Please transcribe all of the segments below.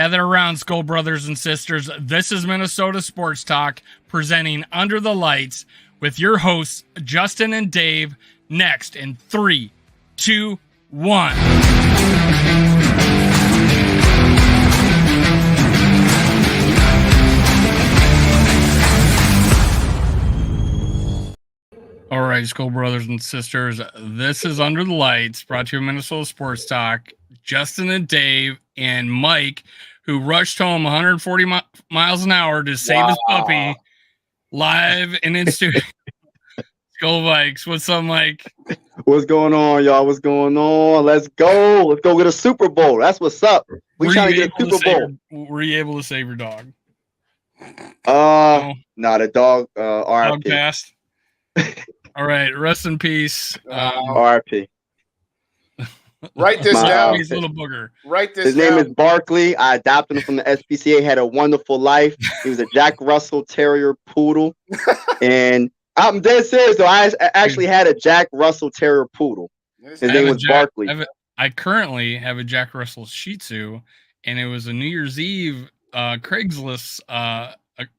Gather around, Skull Brothers and Sisters. This is Minnesota Sports Talk, presenting Under the Lights with your hosts, Justin and Dave, next in 3, 2, 1. All right, Skull Brothers and Sisters, this is Under the Lights, brought to you by Minnesota Sports Talk. Justin and Dave and Mike, who rushed home 140 miles an hour to save his puppy, live and in studio. Skull Vikes, what's up, Mike? What's going on, y'all? What's going on? Let's go. Let's go get a Super Bowl. That's what's up. We trying to get a Super Bowl. Were you able to save your dog? No, the dog. Dog RIP. passed. All right, rest in peace. RIP. Write this down. His little booger. Write this His down. name is Barkley. I adopted him from the SPCA. Had a wonderful life. He was a Jack Russell Terrier Poodle, and I'm dead serious though. I actually had a Jack Russell Terrier Poodle. His name was Barkley. I currently have a Jack Russell Shih Tzu, and it was a New Year's Eve Craigslist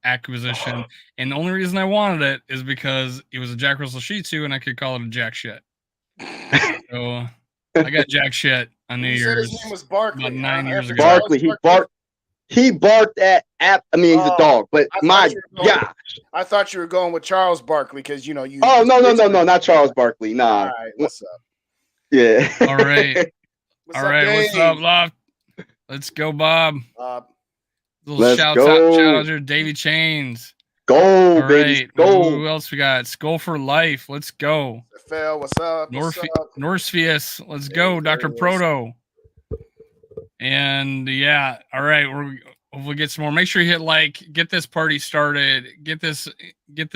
acquisition, and the only reason I wanted it is because it was a Jack Russell Shih Tzu, and I could call it a Jack Shit. So I got Jack Shit on New Year's. His name was Barkley. About 9 years ago. Barkley. He barked at. I mean, he's a dog, but my gosh. I thought you were going with Charles Barkley because you. Oh no, not Charles Barkley. Nah. All right, what's up? Yeah. All right. What's All up, right. Dave? What's up, Bob? Let's go, Bob. Little Let's shout go. out to Davey Chains. Go, All baby. right. Go. Who else we got? Skull for Life. Let's go. Phil, what's up? Norsefius. Let's Hey, go. there Dr. he is. Proto. And yeah, all right. We'll get some more. Make sure you hit like. Get this party started. Get this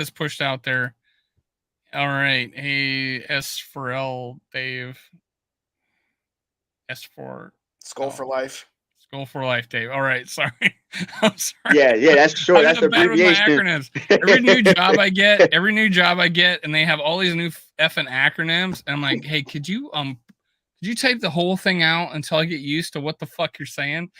pushed out there. All right. Hey, S for L, Dave. S for Skull for Life. Skull for Life, Dave. All right. Sorry. I'm sorry. Yeah, that's short. I'm That's getting bad with my abbreviation. acronyms. Every new job I get, and they have all these new effing acronyms, and I'm like, hey, could you type the whole thing out until I get used to what the fuck you're saying?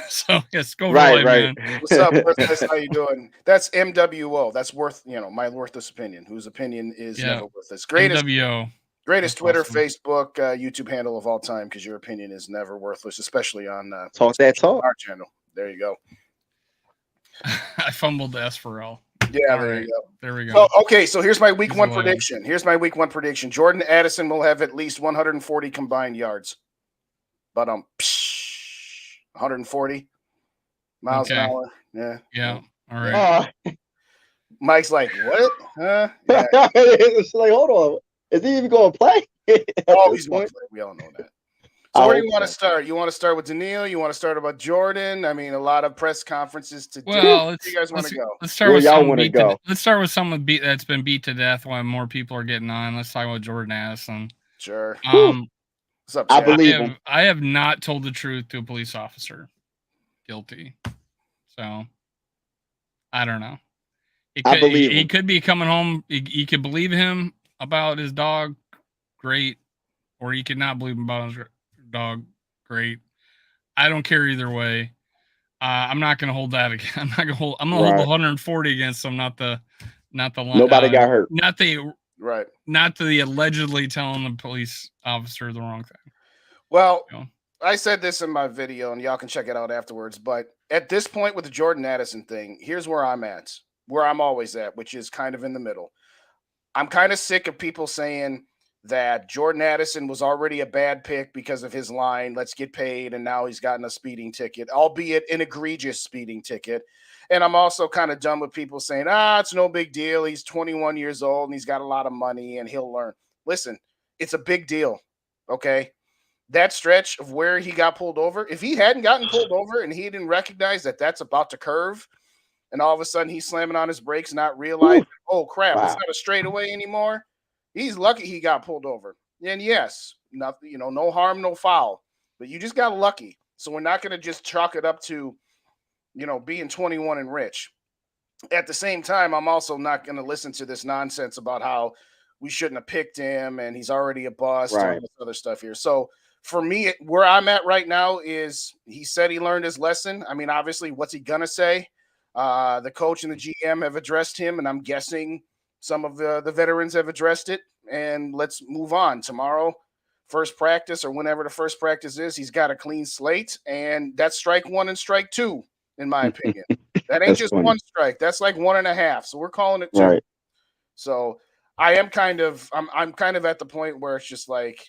So yes, go Right. man. What's up, Worthless? How you doing? That's MWO. That's my worthless opinion. Whose opinion is never worthless. MWO. Greatest That's Twitter, awesome. Facebook, YouTube handle of all time, because your opinion is never worthless, especially on Talk that talk. our channel. There you go. I fumbled the S for L. Yeah, All there right. you go. There we go. So, okay, so here's my week He's one alive. prediction. Jordan Addison will have at least 140 combined yards. But 140 miles an Okay. hour. Yeah. Yeah. All right. Mike's like, what? Huh? Yeah. It's like, hold on. Is he even going to play? Oh, he's going to play. We all know that. So I where do hope you want to so. start? You want to start with Danielle? You want to start about Jordan? I mean, a lot of press conferences to do. Well, Where do you guys want to go? Let's start Where with y'all someone wanna beat go? let's start with someone that's been beat to death while more people are getting on. Let's talk about Jordan Addison. Sure. What's up, I Chad? believe him. I have not told the truth to a police officer. Guilty. So I don't know. I believe he him. could be coming home. You could believe him about his dog, great, or you could not believe him about his dog, great. I don't care either way. I'm not gonna hold that again. I'm gonna hold the 140 against him, not the Nobody got hurt. not the Right. not the allegedly telling the police officer the wrong thing. Well, You know? I said this in my video, and y'all can check it out afterwards. But at this point with the Jordan Addison thing, here's where I'm at, where I'm always at, which is kind of in the middle. I'm kind of sick of people saying that Jordan Addison was already a bad pick because of his line, let's get paid, and now he's gotten a speeding ticket, albeit an egregious speeding ticket. And I'm also kind of done with people saying, it's no big deal. He's 21 years old, and he's got a lot of money, and he'll learn. Listen, it's a big deal, okay? That stretch of where he got pulled over, if he hadn't gotten pulled over and he didn't recognize that that's about to curve, and all of a sudden he's slamming on his brakes, not realizing, oh, crap, it's not a straightaway anymore. He's lucky he got pulled over. And yes, nothing, no harm, no foul. But you just got lucky. So we're not going to just chalk it up to, being 21 and rich. At the same time, I'm also not going to listen to this nonsense about how we shouldn't have picked him and he's already a bust and all this other stuff here. So for me, where I'm at right now is he said he learned his lesson. I mean, obviously, what's he gonna say? The coach and the GM have addressed him, and I'm guessing some of the veterans have addressed it. And let's move on. Tomorrow, first practice or whenever the first practice is, he's got a clean slate, and that's strike one and strike two, in my opinion. That ain't just funny. one strike. That's like 1.5. So we're calling it two. Right. So I am kind of I'm kind of at the point where it's just like,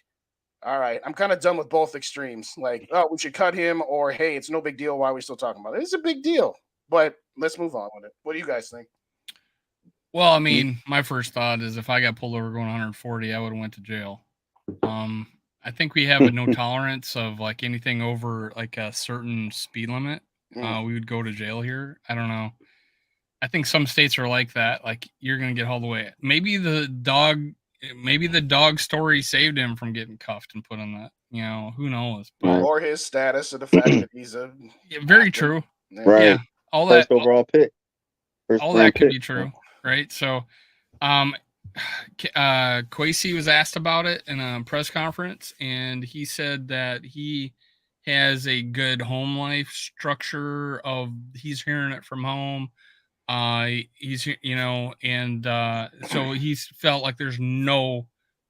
all right, I'm kind of done with both extremes. Like, oh, we should cut him, or hey, it's no big deal. Why are we still talking about it? It's a big deal, but let's move on with it. What do you guys think? Well, I mean, my first thought is if I got pulled over going 140, I would have went to jail. I think we have a no tolerance of like anything over like a certain speed limit. We would go to jail here. I don't know. I think some states are like that. Like you're gonna get hauled away. Maybe the dog story saved him from getting cuffed and put on that. You know, who knows? Right. Or his status, or the fact that he's a Very true. Right. Yeah, all First that overall pick. all that could be true, right? So, Kwesi was asked about it in a press conference, and he said that he has a good home life structure of he's hearing it from home. He's and so he's felt like there's no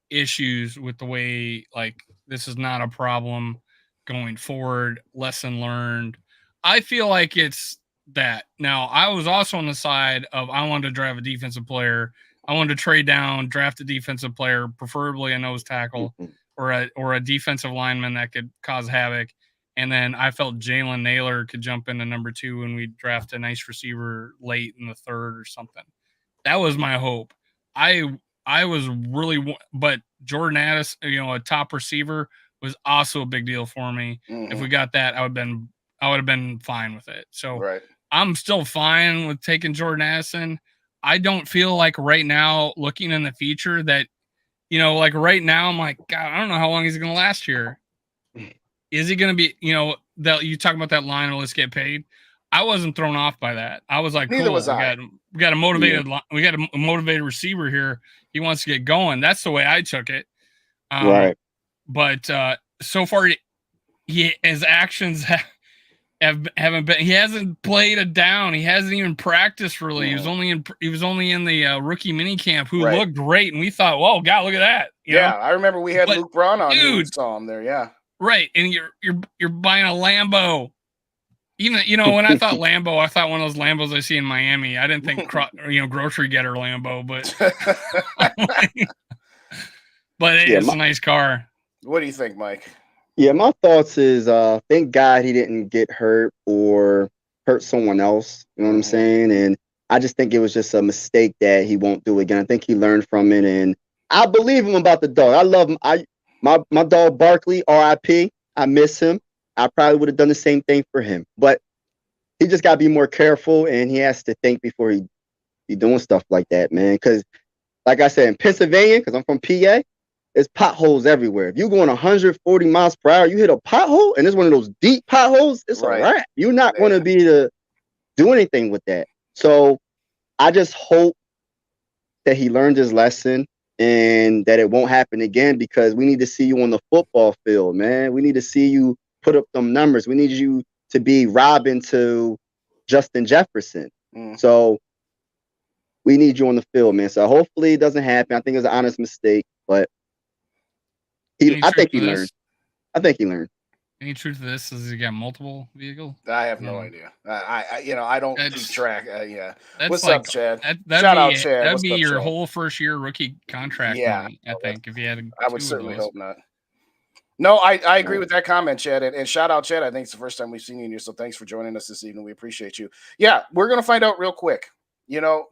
issues with the way like this is not a problem going forward. Lesson learned. I feel like it's that. Now, I was also on the side of I wanted to drive a defensive player. I wanted to trade down, draft a defensive player, preferably a nose tackle or a defensive lineman that could cause havoc. And then I felt Jalen Naylor could jump into number 2 and we'd draft a nice receiver late in the 3rd or something. That was my hope. I was really, but Jordan Addison, a top receiver was also a big deal for me. If we got that, I would have been fine with it. So I'm still fine with taking Jordan Addison. I don't feel like right now, looking in the future, that like right now, I'm like, God, I don't know how long he's going to last here. Is he going to be, that you talk about that line, let's get paid. I wasn't thrown off by that. I was like, neither cool. was I. We got a motivated, we got a motivated receiver here. He wants to get going. That's the way I took it. Right. But so far, his actions haven't been. He hasn't played a down. He hasn't even practiced really. He was only in the rookie mini camp, who looked great, and we thought, whoa, God, look at that. You know? I remember we had Luke Braun on. Dude, saw him there. Yeah. Right, and you're buying a Lambo. Even when I thought Lambo, I thought one of those Lambos I see in Miami. I didn't think grocery getter Lambo, but but it's a nice car. What do you think, Mike? Yeah, my thoughts is thank God he didn't get hurt or hurt someone else. You know what I'm saying? And I just think it was just a mistake that he won't do again. I think he learned from it, and I believe him about the dog. I love him. My dog Barkley, R.I.P. I miss him. I probably would have done the same thing for him, but he just got to be more careful, and he has to think before he doing stuff like that, man. Because, like I said, in Pennsylvania, because I'm from PA, there's potholes everywhere. If you're going 140 miles per hour, you hit a pothole, and it's one of those deep potholes, it's a wrap. You're not going to be to do anything with that. So I just hope that he learned his lesson and that it won't happen again, because we need to see you on the football field, man. We need to see you put up them numbers. We need you to be Robin to Justin Jefferson. So we need you on the field, man. So hopefully it doesn't happen. I think it was an honest mistake, but I think he learned. Any truth to this? Is he got multiple vehicles? I have no idea. I don't keep track. What's like, up, Chad? Shout out, Chad. That'd be your whole first year rookie contract. Yeah, money, I think if you had. I would certainly hope not. No, I agree with that comment, Chad. And shout out, Chad. I think it's the first time we've seen you here, so thanks for joining us this evening. We appreciate you. Yeah, we're gonna find out real quick.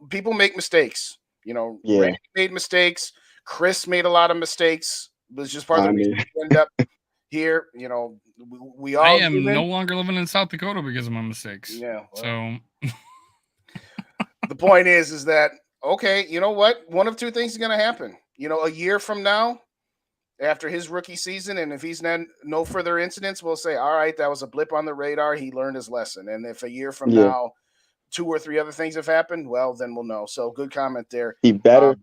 People make mistakes. Randy made mistakes. Chris made a lot of mistakes. It was just part of the reason we end up here. We all. I am no longer living in South Dakota because of my mistakes. Yeah. Well, so the point is that okay? You know what? One of two things is gonna happen. A year from now, after his rookie season, and if he's no further incidents, we'll say, all right, that was a blip on the radar. He learned his lesson. And if a year from now, 2 or 3 other things have happened, well, then we'll know. So good comment there. He better.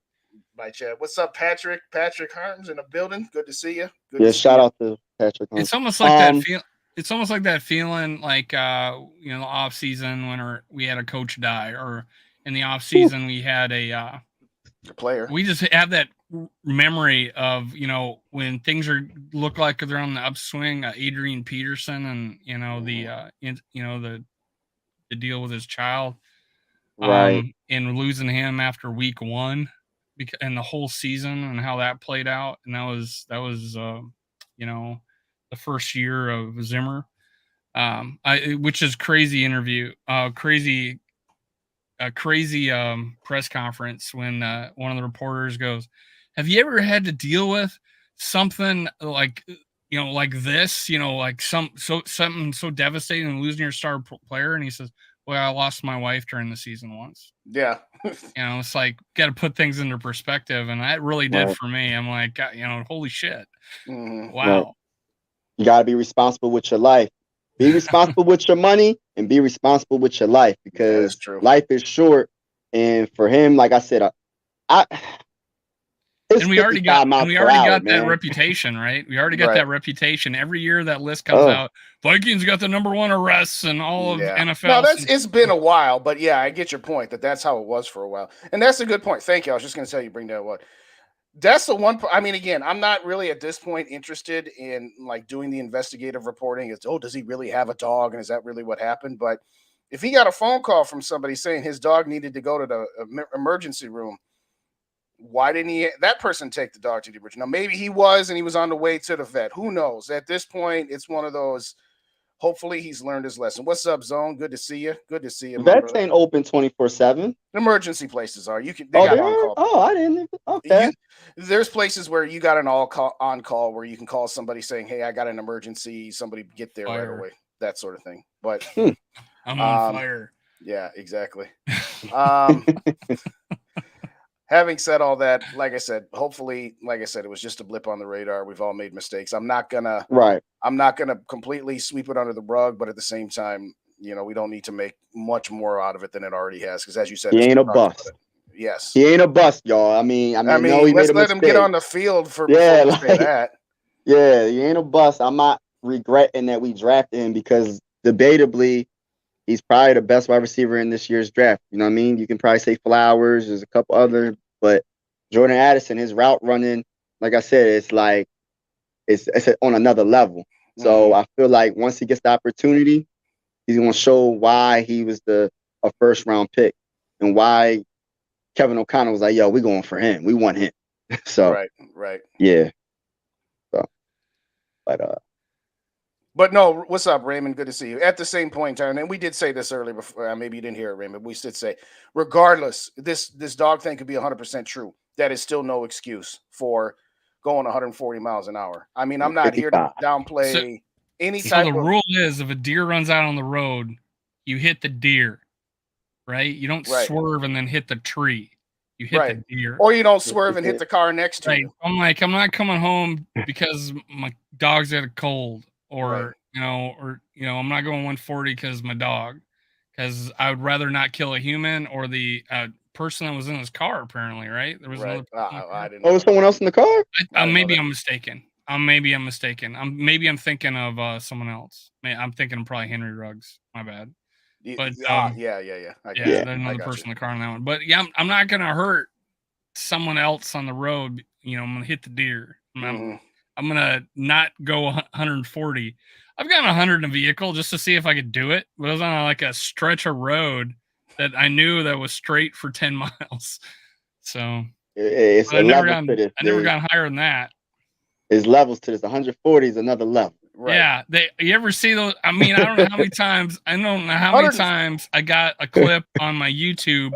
by chat. What's up, Patrick? Patrick Harms in the building. Good to see you. Good Yeah, to see shout you. out to Patrick. It's almost like that feel. It's almost like that feeling, like the off season when we had a coach die, or in the off season we had a player. We just have that memory of when things look like they're on the upswing. Adrian Peterson, and the deal with his child, Right. and losing him after week 1, and the whole season and how that played out, and that was the first year of Zimmer, which is crazy interview, crazy press conference when one of the reporters goes, "Have you ever had to deal with something like like this? Like something so devastating and losing your star player?" And he says, "Well, I lost my wife during the season once." Yeah. It's like, got to put things into perspective, and that really did for me. I'm like, God, holy shit! Mm-hmm. Wow. Right. You got to be responsible with your life. Be responsible with your money, and be responsible with your life, because life is short. And for him, like I said, and we already got that man. reputation, right? We already got that reputation. Every year that list comes out, Vikings got the #1 arrests in all of NFL. No, it's been a while, but yeah, I get your point that's how it was for a while. And that's a good point. Thank you. I was just going to tell you, bring that one. That's the one. I mean, again, I'm not really at this point interested in like doing the investigative reporting. It's, does he really have a dog? And is that really what happened? But if he got a phone call from somebody saying his dog needed to go to the emergency room, why didn't that person take the dog to the emergency? Now, maybe he was, and he was on the way to the vet. Who knows? At this point, it's one of those. Hopefully he's learned his lesson. What's up, Zone? Good to see you. Good to see you. Vets ain't open 24/7. Emergency places are. You can. They got on-call. Oh, I didn't even. Okay. There's places where you got an on call where you can call somebody saying, "Hey, I got an emergency. Somebody get there right away." That sort of thing. But I'm on fire. Yeah, exactly. Having said all that, like I said, hopefully, like I said, it was just a blip on the radar. We've all made mistakes. I'm not gonna completely sweep it under the rug, but at the same time, we don't need to make much more out of it than it already has. Because as you said, he ain't a bust. Yes, he ain't a bust, y'all. I mean, no, he let's made a let him get on the field for say that. Yeah, he ain't a bust. I'm not regretting that we drafted him, because debatably, he's probably the best wide receiver in this year's draft. You know what I mean? You can probably say Flowers. There's a couple other, but Jordan Addison, his route running, like I said, it's like it's on another level. So I feel like once he gets the opportunity, he's going to show why he was a first round pick, and why Kevin O'Connell was like, "Yo, we're going for him. We want him." So right, yeah. So, But no, what's up, Raymond? Good to see you. At the same point in time, and we did say this earlier before, maybe you didn't hear it, Raymond. We did say, regardless, this dog thing could be 100% true. That is still no excuse for going 140 miles an hour. I mean, I'm not here to downplay any type of... So the rule is, if a deer runs out on the road, you hit the deer, right? You don't swerve and then hit the tree. You hit the deer. Or you don't swerve and hit the car next to you. I'm like, I'm not coming home because my dog's got a cold. Or I'm not going 140 because my dog, because I would rather not kill a human or the person that was in his car. Apparently, right? There was another. I didn't know. Was someone else in the car? Maybe I'm mistaken. Maybe I'm I'm thinking of someone else. I'm thinking of probably Henry Ruggs. My bad. But there's another person in the car on that one. But yeah, I'm not gonna hurt someone else on the road. I'm gonna hit the deer. I'm going to not go 140. I've gone 100 in a vehicle just to see if I could do it. But it was on like a stretch of road that I knew that was straight for 10 miles. So I never gone higher than that. There's levels to this. 140 is another level. Right. Yeah. You ever see those? I mean, I don't know how many times. I don't know how many times I got a clip on my YouTube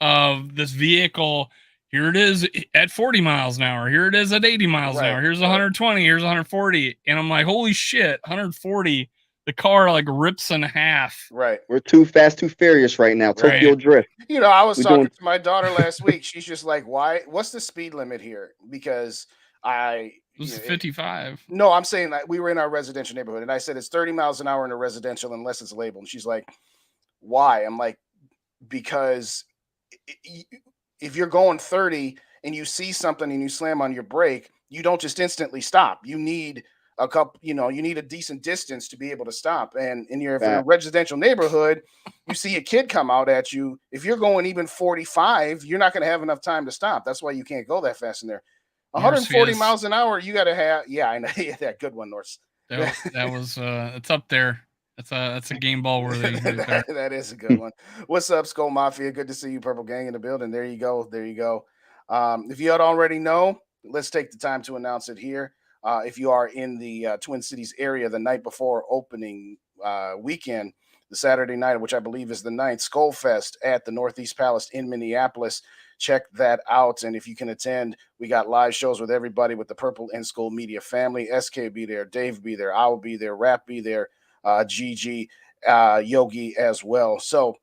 of this vehicle. Here it is at 40 miles an hour. Here it is at 80 miles an hour. Here's 120. Here's 140. And I'm like, holy shit, 140. The car like rips in half. Right. We're too fast, too furious right now. Tokyo Drift. I was talking to my daughter last week. She's just like, why? What's the speed limit here? Because it was 55. No, I'm saying that we were in our residential neighborhood. And I said, it's 30 miles an hour in a residential unless it's labeled. And she's like, why? I'm like, because if you're going 30 and you see something and you slam on your brake, you don't just instantly stop. You need a couple, you need a decent distance to be able to stop. And if you're in a residential neighborhood, you see a kid come out at you. If you're going even 45, you're not going to have enough time to stop. That's why you can't go that fast in there. 140 miles an hour, you got to have. Yeah, I know. Yeah, that good one, Norse. That was it's up there. That's a game ball worthy. That is a good one. What's up, Skull Mafia? Good to see you, Purple Gang, in the building. There you go. If you don't already know, let's take the time to announce it here. If you are in the Twin Cities area the night before opening weekend, the Saturday night, which I believe is the 9th, Skull Fest at the Northeast Palace in Minneapolis. Check that out. And if you can attend, we got live shows with everybody with the Purple and Skull Media family. SK be there, Dave be there, I will be there, Rap be there, Gigi, Yogi as well. So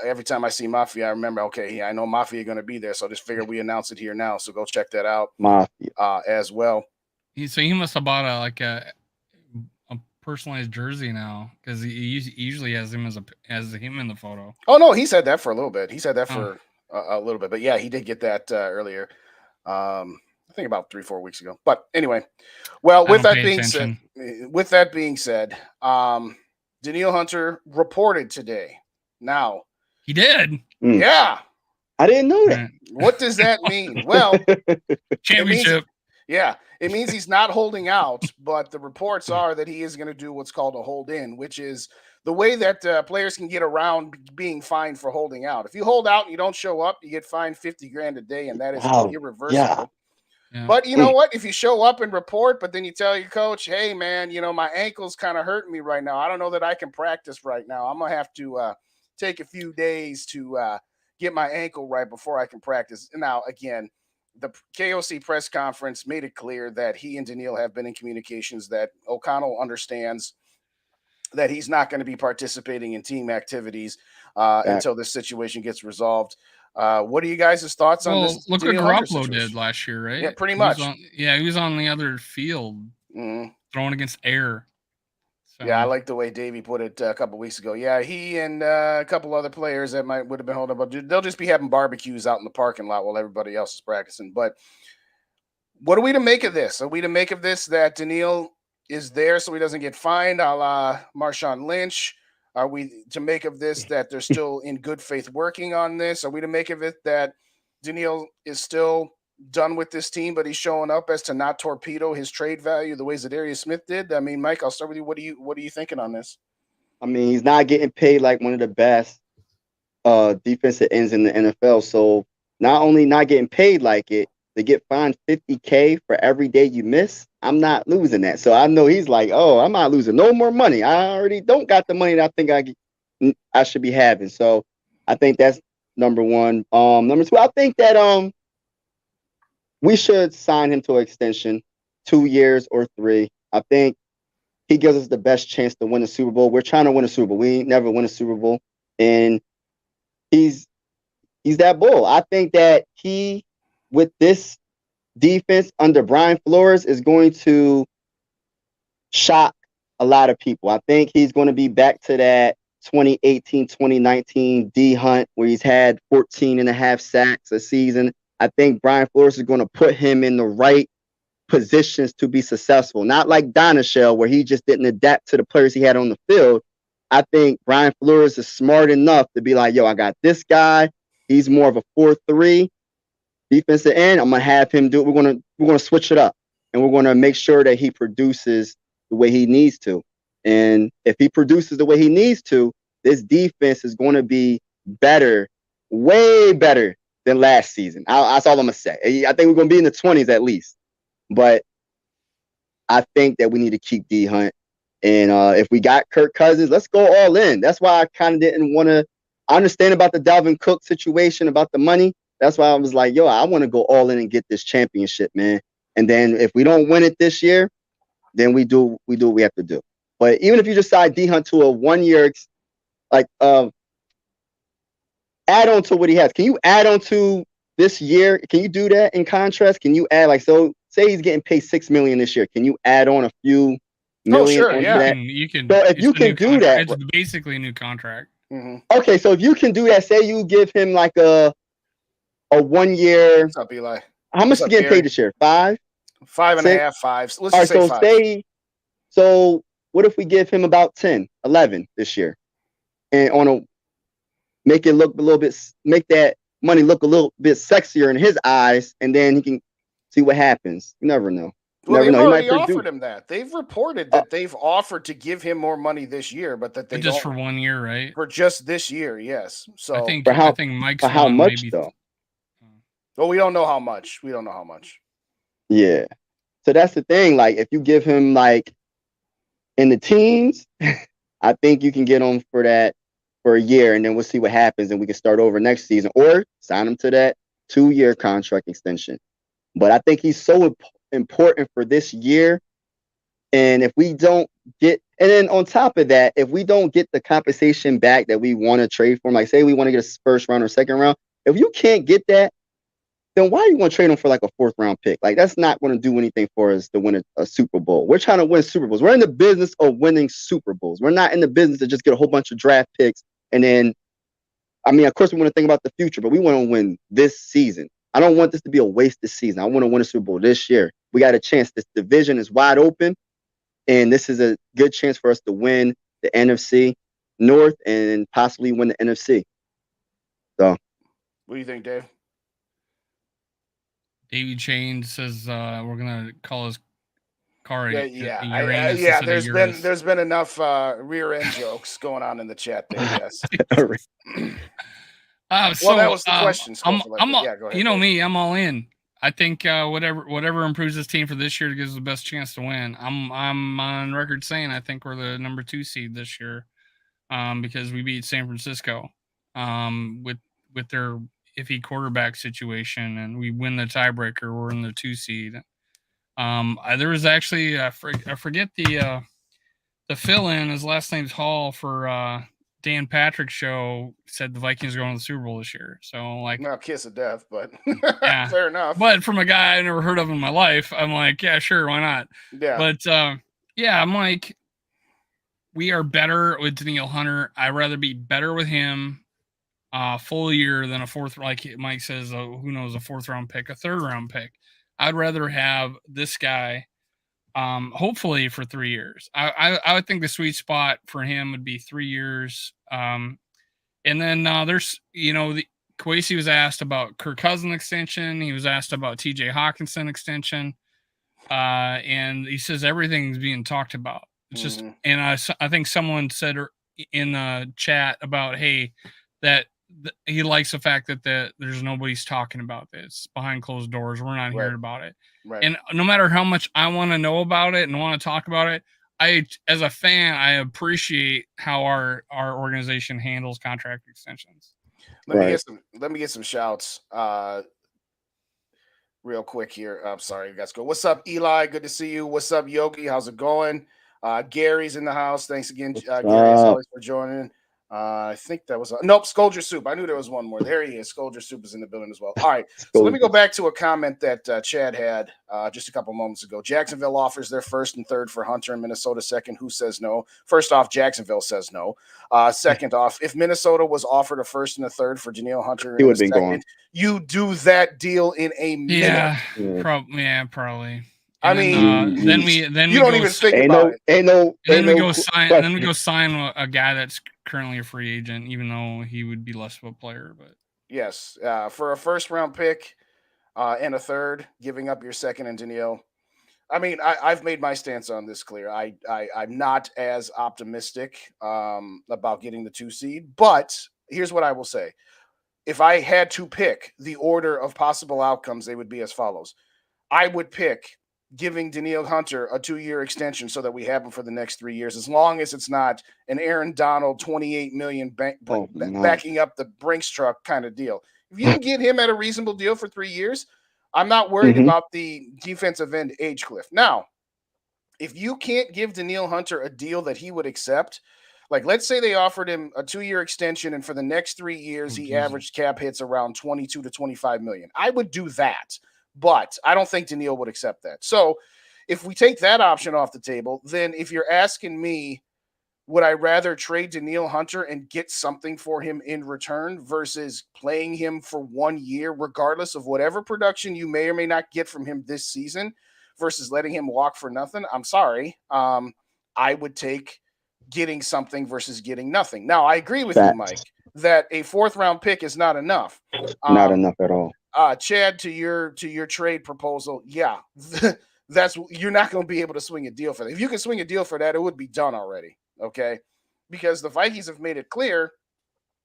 every time I see Mafia, I remember, okay, I know Mafia going to be there. So just figure we announce it here now. So go check that out. Mafia as well. So he must have bought a personalized jersey now, because he usually has him as him in the photo. Oh no, he said that for a little bit. He said that for a little bit, but yeah, he did get that earlier. I think about 3-4 weeks ago. But anyway, well, with that being said, Danielle Hunter reported today. Now he did. Yeah, I didn't know that. What does that mean? Well, championship. It means he's not holding out, but the reports are that he is going to do what's called a hold in, which is the way that players can get around being fined for holding out. If you hold out and you don't show up, you get fined $50,000 a day, and that is irreversible. Yeah. But you know what? If you show up and report, but then you tell your coach, hey, man, my ankle's kind of hurting me right now. I don't know that I can practice right now. I'm going to have to take a few days to get my ankle right before I can practice. Now, again, the KOC press conference made it clear that he and Danielle have been in communications, that O'Connell understands that he's not going to be participating in team activities until this situation gets resolved. What are you guys' thoughts on this? Look what Garoppolo did last year, right? Yeah, pretty much. He was on the other field throwing against air. So. Yeah, I like the way Davey put it a couple weeks ago. Yeah, he and a couple other players that would have been holding up. They'll just be having barbecues out in the parking lot while everybody else is practicing. But what are we to make of this? Are we to make of this that Danielle is there so he doesn't get fined, a la Marshawn Lynch? Are we to make of this that they're still in good faith working on this? Are we to make of it that Danielle is still done with this team, but he's showing up as to not torpedo his trade value the way Zadarius Smith did? I mean, Mike, I'll start with you. What are you thinking on this? I mean, he's not getting paid like one of the best defensive ends in the NFL. So not only not getting paid like it, they get fined $50,000 for every day you miss. I'm not losing that. So I know he's like, oh, I'm not losing no more money. I already don't got the money that I think I should be having. So I think that's number one. Number two, I think that we should sign him to an extension, 2 years or 3. I think he gives us the best chance to win a Super Bowl. We're trying to win a Super Bowl. We ain't never win a Super Bowl. And he's that bull. I think that he, with this defense under Brian Flores, is going to shock a lot of people. I think he's going to be back to that 2018, 2019 D Hunt where he's had 14.5 sacks a season. I think Brian Flores is going to put him in the right positions to be successful. Not like Donashell, where he just didn't adapt to the players he had on the field. I think Brian Flores is smart enough to be like, yo, I got this guy. He's more of a 4-3 defensive end. I'm going to have him do it. We're going to switch it up, and we're going to make sure that he produces the way he needs to. And if he produces the way he needs to, this defense is going to be better, way better than last season. That's all I'm going to say. I think we're going to be in the 20s at least. But I think that we need to keep D Hunt. And if we got Kirk Cousins, let's go all in. That's why I kind of didn't want to understand about the Dalvin Cook situation, about the money. That's why I was like, yo, I want to go all in and get this championship, man. And then if we don't win it this year, then we do what we have to do. But even if you decide D Hunt to a 1 year, like add on to what he has. Can you add on to this year? Can you do that in contrast? Can you add, like, so say he's getting paid $6 million this year. Can you add on a few million? Oh, sure, yeah. That? You can. So if you can do that, it's basically a new contract. Mm-hmm. Okay, so if you can do that, say you give him like a a 1 year. What's up, Eli? How much is he getting paid this year? 5? 5.5, 5. Let's All just right, say 5. So what if we give him about 10, 11 this year, and make it look a little bit, make that money look a little bit sexier in his eyes, and then he can see what happens. You never know. Well, they've already offered him that. They've reported that they've offered to give him more money this year, but that they just for 1 year, right? For just this year, yes. So I think Mike's for how much though? Well, we don't know how much. Yeah. So that's the thing. Like, if you give him like in the teens, I think you can get him for that for a year, and then we'll see what happens, and we can start over next season, or sign him to that 2-year contract extension. But I think he's so important for this year. And if we don't get, and then on top of that, if we don't get the compensation back that we want to trade for him, like say we want to get a first round or second round, if you can't get that, then why are you going to trade him for like a 4th round pick? Like, that's not going to do anything for us to win a Super Bowl. We're trying to win Super Bowls. We're in the business of winning Super Bowls. We're not in the business to just get a whole bunch of draft picks. And then, I mean, of course, we want to think about the future, but we want to win this season. I don't want this to be a wasted season. I want to win a Super Bowl this year. We got a chance. This division is wide open, and this is a good chance for us to win the NFC North and possibly win the NFC. So, what do you think, Dave? Davey Chain says we're gonna call his car. Yeah. There's been enough rear end jokes going on in the chat there. Yes. So that was the question. Go ahead, you know me, I'm all in. I think whatever improves this team for this year gives us the best chance to win. I'm on record saying I think we're the number 2 seed this year, because we beat San Francisco, with their iffy quarterback situation, and we win the tiebreaker. We're in the 2 seed. There was actually I forget the fill-in. His last name's Hall for Dan Patrick's show, said the Vikings are going to the Super Bowl this year. So, like, not kiss of death, but yeah, fair enough. But from a guy I never heard of in my life, I'm like, yeah, sure, why not? Yeah. But yeah, I'm like, we are better with Danielle Hunter. I'd rather be better with him full year than a 4th, like Mike says, who knows, a 4th round pick, a 3rd round pick. I'd rather have this guy hopefully for 3 years. I would think the sweet spot for him would be 3 years. And then there's, Kwesi was asked about Kirk Cousins extension. He was asked about TJ Hawkinson extension. And he says everything's being talked about. It's just, and I think someone said in the chat about, hey, that he likes the fact that there's nobody's talking about this behind closed doors. We're not hearing about it. Right. And no matter how much I want to know about it and want to talk about it, as a fan, I appreciate how our organization handles contract extensions. Let me get some shouts real quick here. I'm sorry, guys. Go. What's up, Eli? Good to see you. What's up, Yogi? How's it going? Gary's in the house. Thanks again, Gary, as always, for joining. I think that was nope. Scoldger Soup. I knew there was one more. There he is. Scoldger Soup is in the building as well. All right. So let me go back to a comment that Chad had just a couple moments ago. Jacksonville offers their 1st and 3rd for Hunter, and Minnesota 2nd. Who says no? First off, Jacksonville says no. Second off, if Minnesota was offered a 1st and a 3rd for Danielle Hunter, he would have been gone. You do that deal in a minute. Yeah, probably. I mean, then you we don't go even think about it. Then we go sign a guy that's currently a free agent, even though he would be less of a player. But yes, for a 1st round pick and a 3rd, giving up your 2nd and Danielle. I mean, I've made my stance on this clear. I'm not as optimistic about getting the 2 seed, but here's what I will say: if I had to pick the order of possible outcomes, they would be as follows. I would pick giving Danielle Hunter a 2-year extension so that we have him for the next 3 years, as long as it's not an Aaron Donald $28 million backing up the Brinks truck kind of deal. If you can get him at a reasonable deal for 3 years, I'm not worried about the defensive end age cliff. Now, if you can't give Danielle Hunter a deal that he would accept, like let's say they offered him a 2-year extension and for the next 3 years he averaged cap hits around 22 to 25 million, I would do that. But I don't think Danielle would accept that. So if we take that option off the table, then if you're asking me would I rather trade Danielle Hunter and get something for him in return versus playing him for 1 year, regardless of whatever production you may or may not get from him this season, versus letting him walk for nothing? I'm sorry. I would take getting something versus getting nothing. Now, I agree with you, Mike, that a 4th round pick is not enough. Not enough at all. Chad, to your trade proposal, yeah, that's you're not going to be able to swing a deal for that. If you can swing a deal for that, it would be done already. Okay, because the Vikings have made it clear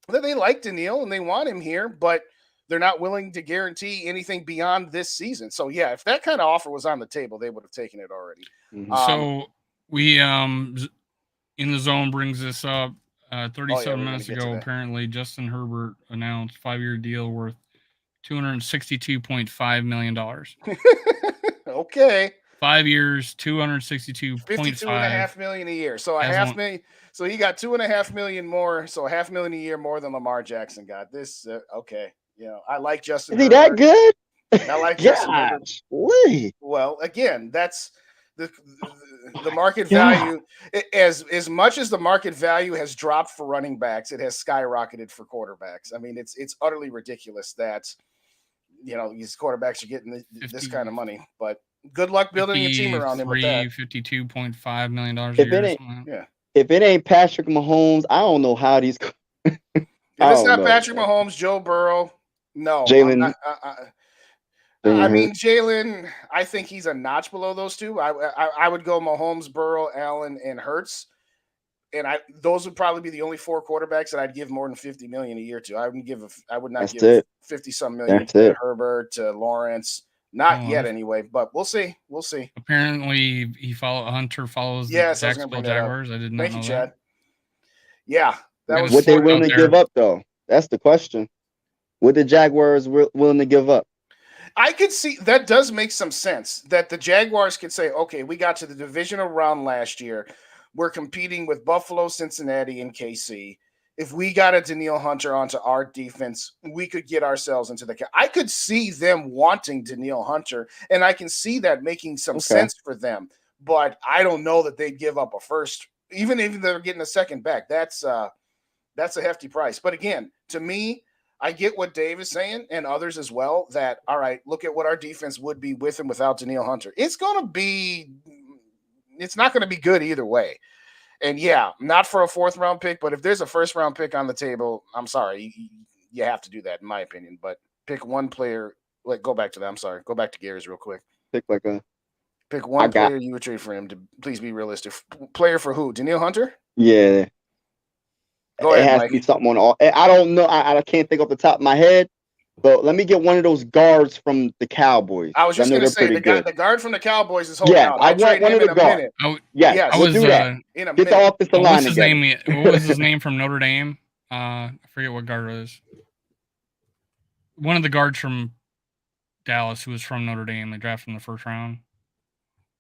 that they like Danielle and they want him here, but they're not willing to guarantee anything beyond this season. So yeah, if that kind of offer was on the table, they would have taken it already. So we in the zone brings this up 37 minutes ago. Apparently, Justin Herbert announced 5-year deal worth $262.5 million. Okay. 5 years, $262.5 million a year. So a half million. So he got $2.5 million more. So $500,000 a year more than Lamar Jackson got. This okay. I like Justin. Is he that good? I like Justin Herbert. Well, again, that's the market value. As much as the market value has dropped for running backs, it has skyrocketed for quarterbacks. I mean, it's utterly ridiculous that these quarterbacks are getting this kind of money, but good luck building a team around him with that. $52.5 million a year. If it ain't Patrick Mahomes, I don't know how these. If it's not Patrick Mahomes, Joe Burrow, no. Jalen. I mean, Jalen, I think he's a notch below those two. I would go Mahomes, Burrow, Allen, and Hurts. And those would probably be the only 4 quarterbacks that I'd give more than $50 million a year to. I would not give 50-some million to Herbert, to Lawrence. Not yet, anyway. But we'll see. We'll see. Apparently, Hunter follows the Jacksonville Jaguars. I did not know that. Thank you, Chad. Yeah, that was what they willing to give up, though. That's the question. What the Jaguars willing to give up? I could see that does make some sense. That the Jaguars could say, "Okay, we got to the divisional round last year. We're competing with Buffalo, Cincinnati, and KC. If we got a Danielle Hunter onto our defense, we could get ourselves into the – I could see them wanting Danielle Hunter, and I can see that making some sense for them. But I don't know that they'd give up a first, even if they're getting a second back. That's a hefty price. But again, to me, I get what Dave is saying and others as well that, all right, look at what our defense would be with and without Danielle Hunter. It's not going to be good either way. And yeah, not for a 4th round pick, but if there's a 1st round pick on the table, I'm sorry, you have to do that in my opinion. But pick one player. Go back to that. I'm sorry. Go back to Gary's real quick. Pick one player you would trade for him. To please be realistic. Player for who? Danielle Hunter? Yeah. Go ahead, it has Mike. to be something on all. I don't know. I can't think off the top of my head. But let me get one of those guards from the Cowboys. I was just going to say the guard from the Cowboys is holding out. I want one of the guards. Yes, we'll do that. In a get the offensive line again. What was his name from Notre Dame? I forget what guard it is. One of the guards from Dallas who was from Notre Dame. They drafted in the 1st round.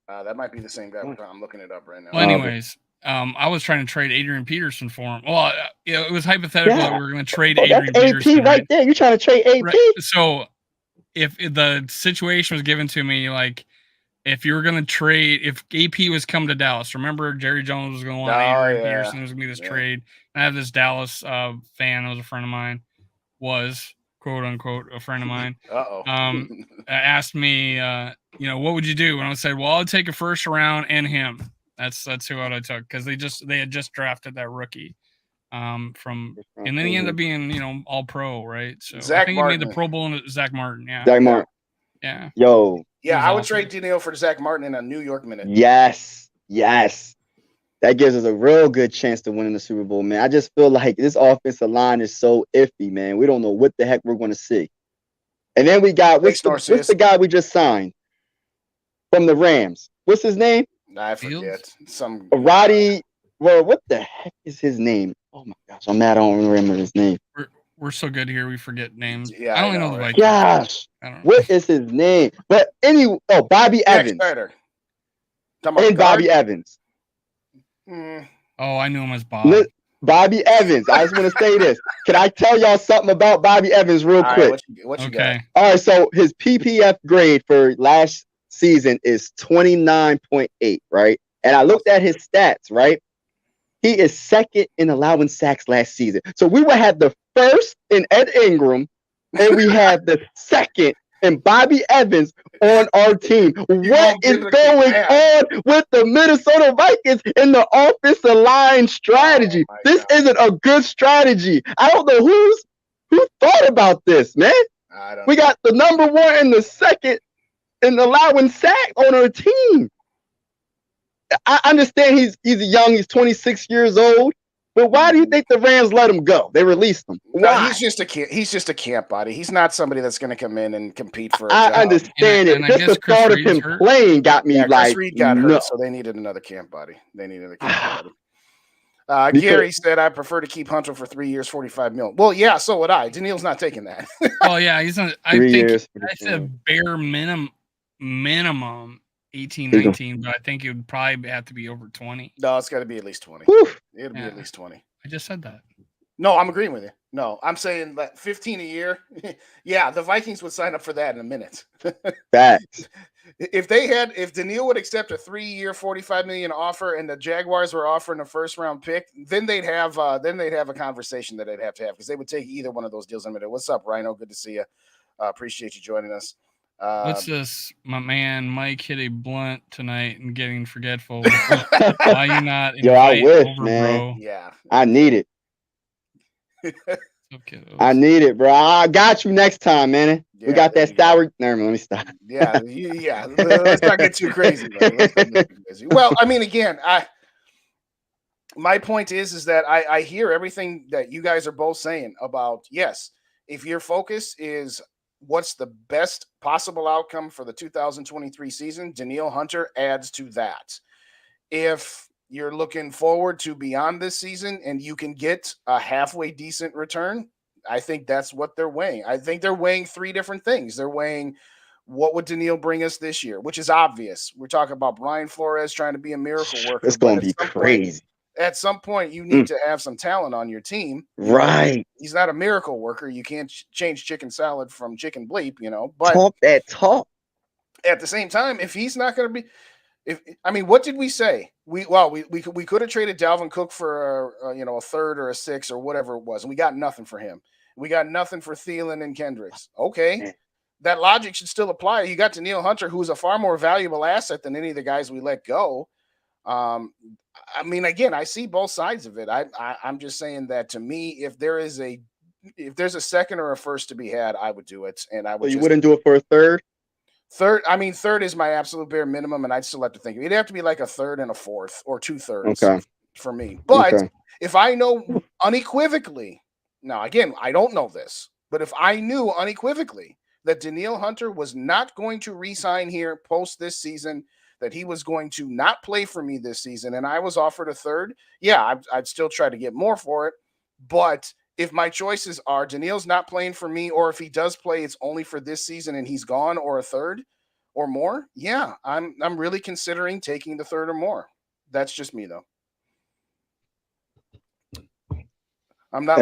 That might be the same guy. I'm looking it up right now. Well, anyways. I was trying to trade Adrian Peterson for him. Well, it was hypothetical that we were going to trade Adrian Peterson. AP right there. You're trying to trade AP? Right. So if the situation was given to me, like if you were going to trade, if AP was come to Dallas, remember Jerry Jones was going to want Adrian Peterson. Was going to be this trade. And I have this Dallas fan that was a friend of mine, was quote unquote a friend of mine. Asked me, what would you do? And I said, well, I'd take a 1st round and him. That's who I took because they had just drafted that rookie and then he ended up being all pro, right? So I think he made the Pro Bowl in Zach Martin. Yeah. Zach Martin. Yeah. Yo. Yeah, I would trade Danielle for Zach Martin in a New York minute. Yes. That gives us a real good chance to win in the Super Bowl, man. I just feel like this offensive line is so iffy, man. We don't know what the heck we're going to see. And then we got what's the guy we just signed from the Rams? What's his name? I forget. Roddy. Well, what the heck is his name? Oh my gosh, I'm mad. I don't remember his name. We're so good here. We forget names. Yeah, I don't know the Vikings. Gosh, what is his name? But anyway, Bobby Evans. Bobby Evans. Oh, I knew him as Bob. Bobby Evans. I just want to say this. Can I tell y'all something about Bobby Evans real quick? Right, what you got? All right, so his PPF grade for last season is 29.8, right? And I looked at his stats, right? He is second in allowing sacks last season. So we would have the first in Ed Ingram, and we have the second in Bobby Evans on our team. What is going on with the Minnesota Vikings in the offensive line strategy? This isn't a good strategy. I don't know who thought about this, man. We got the number one and the second in allowing sacks on our team. I understand he's young, he's 26 years old, but why do you think the Rams let him go? They released him. Why? No, he's just a camp body. He's not somebody that's going to come in and compete for a I job. understand it. Just the thought of him playing got me Chris Reed got hurt, so they needed another camp body. Gary said, I prefer to keep Hunter for 3 years, $45 million. Well, yeah, so would I. Danielle's not taking that. Well, yeah, he's not. I think I said bare minimum 18, 19, but I think it would probably have to be over 20. No, it's got to be at least 20. Whew. It'll be at least 20. I just said that. No, I'm agreeing with you. No, I'm saying that 15 a year. Yeah, the Vikings would sign up for that in a minute. Facts. If Danielle would accept a 3-year, $45 million offer, and the Jaguars were offering a first-round pick, then they'd have a conversation that they'd have to have, because they would take either one of those deals in a minute. What's up, Rhino? Good to see you. Appreciate you joining us. What's this? My man Mike hit a blunt tonight and getting forgetful. Why you not invite I wish, over, man. bro? Yeah, I need it. Okay, I need it, bro. I got you next time, man. We got that salary. Never mind, let me stop. Yeah. Let's not get too crazy. Well, I mean, again, my point is that I hear everything that you guys are both saying about, yes, if your focus is what's the best possible outcome for the 2023 season, Danielle Hunter adds to that. If you're looking forward to beyond this season and you can get a halfway decent return, I think that's what they're weighing. I think they're weighing three different things. They're weighing what would Danielle bring us this year, which is obvious. We're talking about Brian Flores trying to be a miracle worker. It's going to be crazy. At some point, you need to have some talent on your team. Right. He's not a miracle worker. You can't change chicken salad from chicken bleep, but talk that talk. At the same time, if he's not going to be, what did we say? We could have traded Dalvin Cook for a third or a sixth or whatever it was, and we got nothing for him. We got nothing for Thielen and Kendricks. Okay, that logic should still apply. You got Danielle Hunter, who's a far more valuable asset than any of the guys we let go. Again, I see both sides of it. I'm just saying that, to me, if there's a second or a first to be had, I would do it, and I would. So you wouldn't do it for a third? Third is my absolute bare minimum, and I'd still have to think. It'd have to be like a third and a fourth or 2/3 for me. But if I know unequivocally, now again, I don't know this, but if I knew unequivocally that Danielle Hunter was not going to re-sign here post this season, that he was going to not play for me this season, and I was offered a third, I'd still try to get more for it. But if my choices are Danielle's not playing for me, or if he does play, it's only for this season and he's gone, or a third or more, I'm really considering taking the third or more. That's just me, though. I'm not.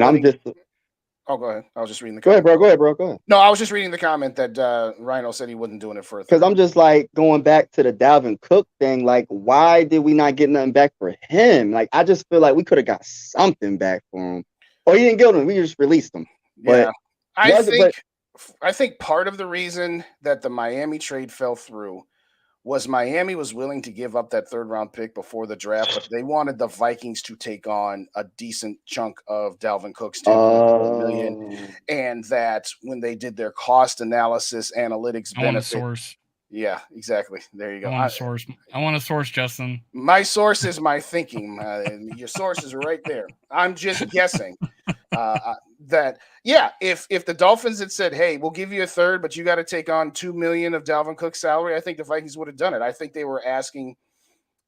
Oh, go ahead. I was just reading the comment. Go ahead, bro. Go ahead. No, I was just reading the comment that Rhino said he wasn't doing it for a third. Because I'm just like going back to the Dalvin Cook thing. Like, why did we not get nothing back for him? Like, I just feel like we could have got something back for him. Or he didn't get him. We just released him. Yeah, I think part of the reason that the Miami trade fell through was Miami was willing to give up that third-round pick before the draft, but they wanted the Vikings to take on a decent chunk of Dalvin Cook's $10 million, and that when they did their cost analysis, analytics benefit. I want a source. Yeah, exactly. There you go. I want a source, Justin. My source is my thinking. Your source is right there. I'm just guessing that, if the Dolphins had said, hey, we'll give you a third, but you got to take on $2 million of Dalvin Cook's salary, I think the Vikings would have done it. I think they were asking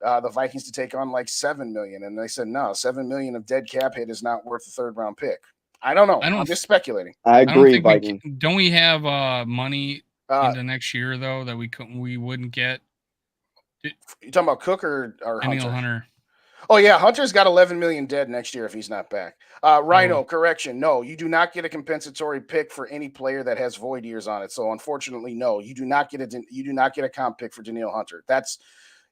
the Vikings to take on like $7 million, and they said, no, $7 million of dead cap hit is not worth the third-round pick. I don't know. I'm just speculating. I agree, Vikings. Don't we have money into next year, though, that we wouldn't get? You talking about Cook or Danielle Hunter? Oh, yeah. Hunter's got $11 million dead next year if he's not back. Rhino, correction. No, you do not get a compensatory pick for any player that has void years on it. So, unfortunately, no, you do not get a comp pick for Danielle Hunter.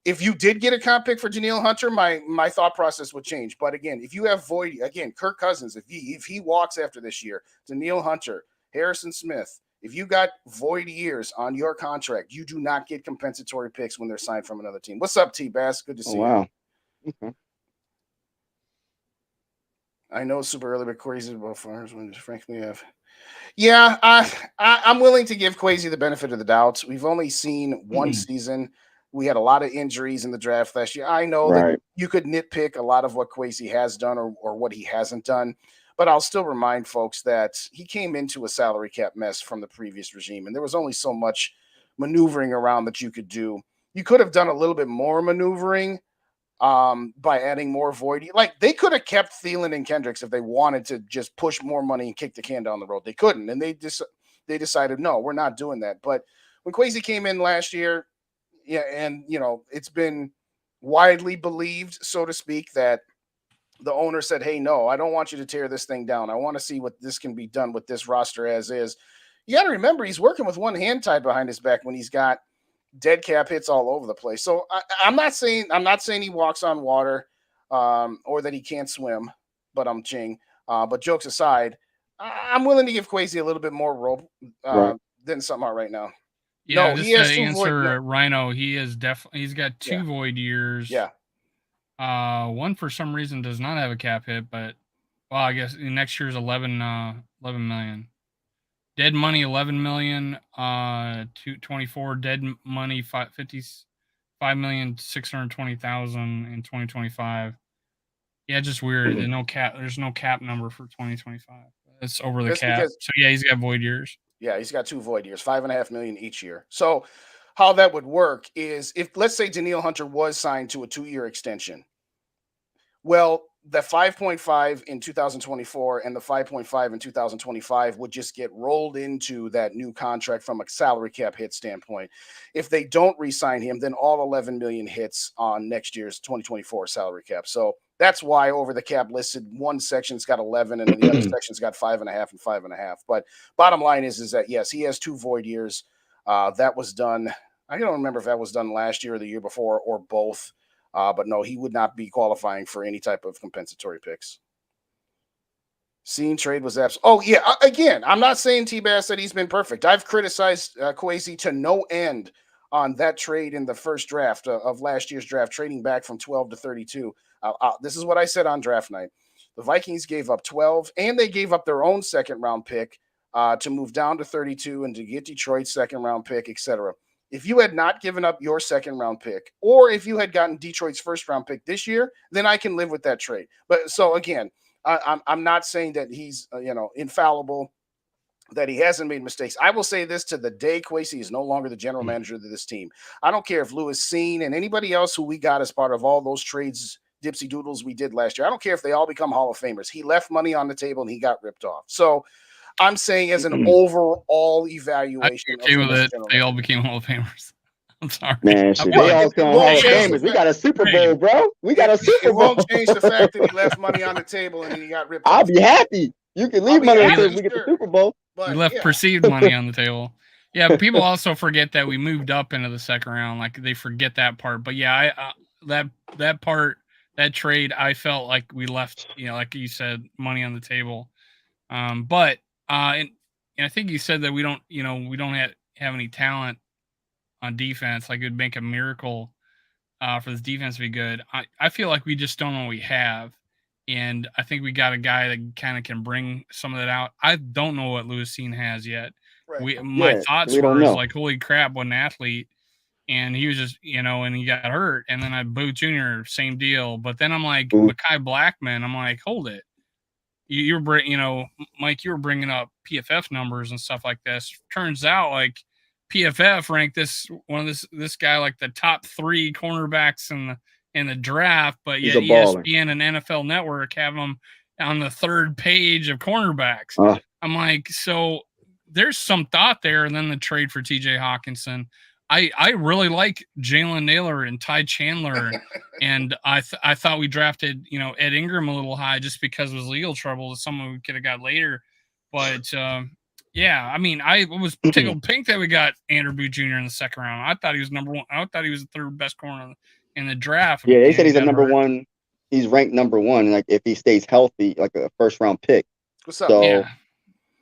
if you did get a comp pick for Danielle Hunter, my thought process would change. But again, if you have void, again, Kirk Cousins, if he walks after this year, Danielle Hunter, Harrison Smith, if you got void years on your contract, you do not get compensatory picks when they're signed from another team. What's up, T-Bass? Good to see you. Wow. Okay. I know it's super early, but crazy about Flyers when frankly have. Yeah, I'm willing to give Kwesi the benefit of the doubt. We've only seen one season. We had a lot of injuries in the draft last year. I know that you could nitpick a lot of what Kwesi has done or what he hasn't done, but I'll still remind folks that he came into a salary cap mess from the previous regime, and there was only so much maneuvering around that you could do. You could have done a little bit more maneuvering by adding more void. Like they could have kept Thielen and Kendricks if they wanted to just push more money and kick the can down the road. They couldn't, and they decided, no, we're not doing that. But when Kwesi came in last year, yeah, and it's been widely believed, so to speak, that the owner said, hey, no, I don't want you to tear this thing down. I want to see what this can be done with this roster as is. You got to remember, he's working with one hand tied behind his back when he's got dead cap hits all over the place. So I'm not saying he walks on water or that he can't swim, but but jokes aside, I'm willing to give Kwesi a little bit more rope than something right now. Yeah, no, just to answer Rhino, he's got 2 void years. Yeah. One for some reason does not have a cap hit, but I guess next year's 11 million. Dead money 11 million, 24 dead money 55,620,000 in 2025. Yeah, just weird. There's no cap number for 2025. It's over the cap. So yeah, he's got void years. Yeah, he's got 2 void years, $5.5 million each year. So how that would work is if, let's say, Danielle Hunter was signed to a 2-year extension. Well, the 5.5 in 2024 and the 5.5 in 2025 would just get rolled into that new contract from a salary cap hit standpoint. If they don't re-sign him, then all 11 million hits on next year's 2024 salary cap. So that's why over the cap listed, one section's got 11 and then the other section's got 5.5 and 5.5. But bottom line is that, yes, he has 2 void years. That was done. I don't remember if that was done last year or the year before or both. But no, he would not be qualifying for any type of compensatory picks. Scene trade was absolute. Oh, yeah. Again, I'm not saying T-Bass that he's been perfect. I've criticized Kwesi to no end on that trade in the first draft of last year's draft, trading back from 12 to 32. This is what I said on draft night. The Vikings gave up 12, and they gave up their own second-round pick to move down to 32 and to get Detroit's second-round pick, etc. If you had not given up your second-round pick, or if you had gotten Detroit's first-round pick this year, then I can live with that trade. But so again, I'm not saying that he's infallible, that he hasn't made mistakes. I will say this to the day Kwesi is no longer the general manager of this team. I don't care if Lewis Seen and anybody else who we got as part of all those trades, dipsy doodles we did last year. I don't care if they all become Hall of Famers. He left money on the table and he got ripped off. So I'm saying as an overall evaluation. Okay with it. They all became Hall of Famers. I'm sorry. Man, shit, they all became Hall of Famers. We got a Super Bowl, bro. We got a Super Bowl. It won't change the fact that he left money on the table and he got ripped I'll off. be happy. You can leave money on the table if we get the Super Bowl. But, we left perceived money on the table. Yeah, but people also forget that we moved up into the second round. Like they forget that part. But yeah, that part, that trade, I felt like we left, like you said, money on the table. But and I think you said that we don't have any talent on defense. Like it would make a miracle for this defense to be good. I feel like we just don't know what we have. And I think we got a guy that kind of can bring some of that out. I don't know what Lewis Seen has yet. Right. My thoughts were like, holy crap, what an athlete. And he was just, and he got hurt. And then Booth Jr., same deal. But then I'm like, Mekhi Blackman, I'm like, hold it. You're Mike, you were bringing up PFF numbers and stuff like this. Turns out, like, PFF ranked this guy like the top 3 cornerbacks in the draft, but yet ESPN and NFL Network have him on the 3rd page of cornerbacks. I'm like, so there's some thought there. And then the trade for TJ Hawkinson. I really like Jalen Naylor and Ty Chandler, and I thought we drafted Ed Ingram a little high just because of his legal trouble. Someone we could have got later, but Yeah, I mean, I was tickled pink that we got Andrew Booth Jr. in the second round. I thought he was number 1. I thought he was the third best corner in the draft. Yeah, they said and he's a got number hurt. 1. He's ranked number 1. Like if he stays healthy, like a first round pick. What's up? So Yeah.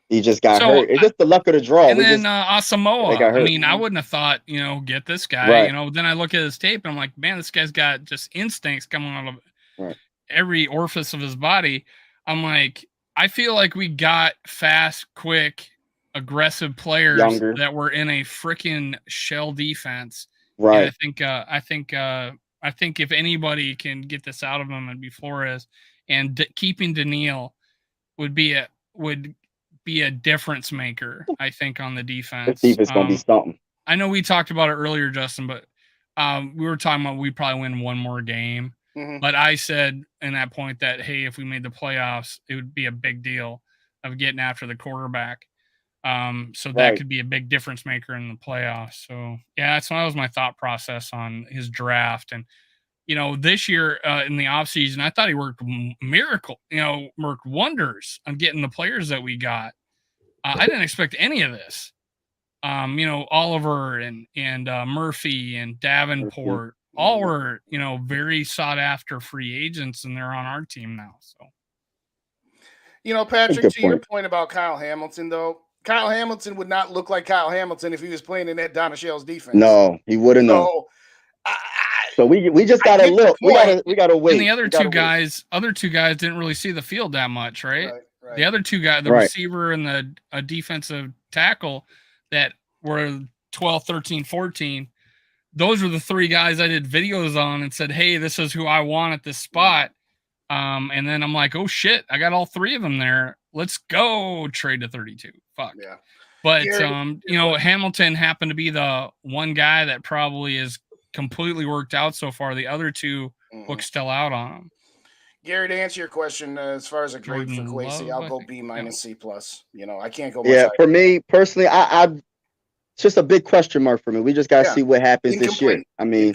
he just got So, hurt. It's just the luck of the draw. And We then just they Asamoah. got I hurt. mean, I wouldn't have thought, get this guy. Right. Then I look at his tape and I'm like, man, this guy's got just instincts coming out of Right. every orifice of his body. I'm like, I feel like we got fast, quick, aggressive players Younger. that were in a freaking shell defense. Right. And I think if anybody can get this out of him, it'd be Flores. And keeping Danielle would be a difference maker, I think, on the defense. The defense gonna be something. I know we talked about it earlier, Justin, but we were talking about we'd probably win one more game. Mm-hmm. But I said in that point that, hey, if we made the playoffs, it would be a big deal of getting after the quarterback. So that could be a big difference maker in the playoffs. So yeah, that was my thought process on his draft. And this year in the offseason, I thought he worked worked wonders on getting the players that we got. I didn't expect any of this. Oliver and Murphy and Davenport, all were, very sought after free agents, and they're on our team now. So, Patrick, to your point about Kyle Hamilton, though, Kyle Hamilton would not look like Kyle Hamilton if he was playing in that Donachelle's defense. No, he wouldn't know. So we just gotta look. We gotta wait. And the other two guys didn't really see the field that much, right? Right. The other two guys, the receiver and the defensive tackle that were 12, 13, 14, those were the three guys I did videos on and said, hey, this is who I want at this spot. And then I'm like, oh shit, I got all three of them there. Let's go trade to 32. Fuck. Yeah. But Hamilton happened to be the one guy that probably is completely worked out so far. The other two look still out on him. Gary, to answer your question, as far as a grade for Kwesi, I'll go B minus C plus. I can't go much higher. For me personally, I it's just a big question mark for me. We just gotta see what happens this year. I mean,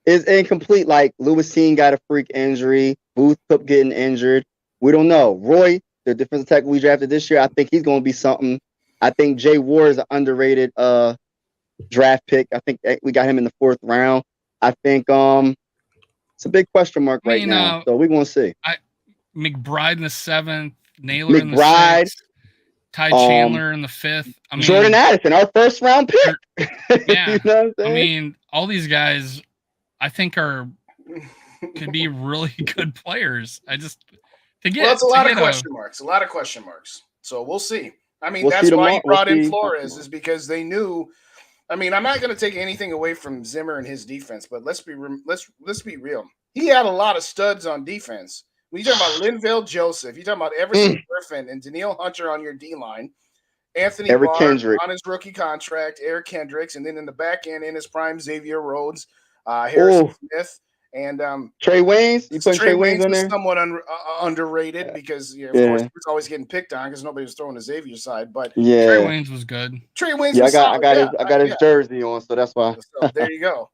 it's incomplete. Like Lewis Seen got a freak injury, Booth kept getting injured. We don't know. Roy, the defensive tackle we drafted this year, I think he's gonna be something. I think Jay Ward is an underrated draft pick. I think we got him in the 4th round. I think it's a big question mark right now. So we're gonna see. McBride in the 7th, Naylor in the 6th, Ty Chandler in the 5th. I mean, Jordan Addison, our 1st round pick. Yeah. You know what I'm saying? I mean, all these guys I think could be really good players. It's a lot of question marks. A lot of question marks. So we'll see. I mean, that's why he brought in Flores, is because they knew. I mean, I'm not going to take anything away from Zimmer and his defense, but let's be real. He had a lot of studs on defense. When you're talking about Linville Joseph, you're talking about Everson Griffin and Danielle Hunter on your D-line, Anthony Barr on his rookie contract, Eric Kendricks, and then in the back end, in his prime, Xavier Rhodes, Harrison Smith, and Trey Waynes. You put Trey Waynes on there? Somewhat underrated because of course he was always getting picked on because nobody was throwing the Xavier side. But Trey Waynes was good. Trey Waynes was solid. I got his jersey on, so that's why. So there you go.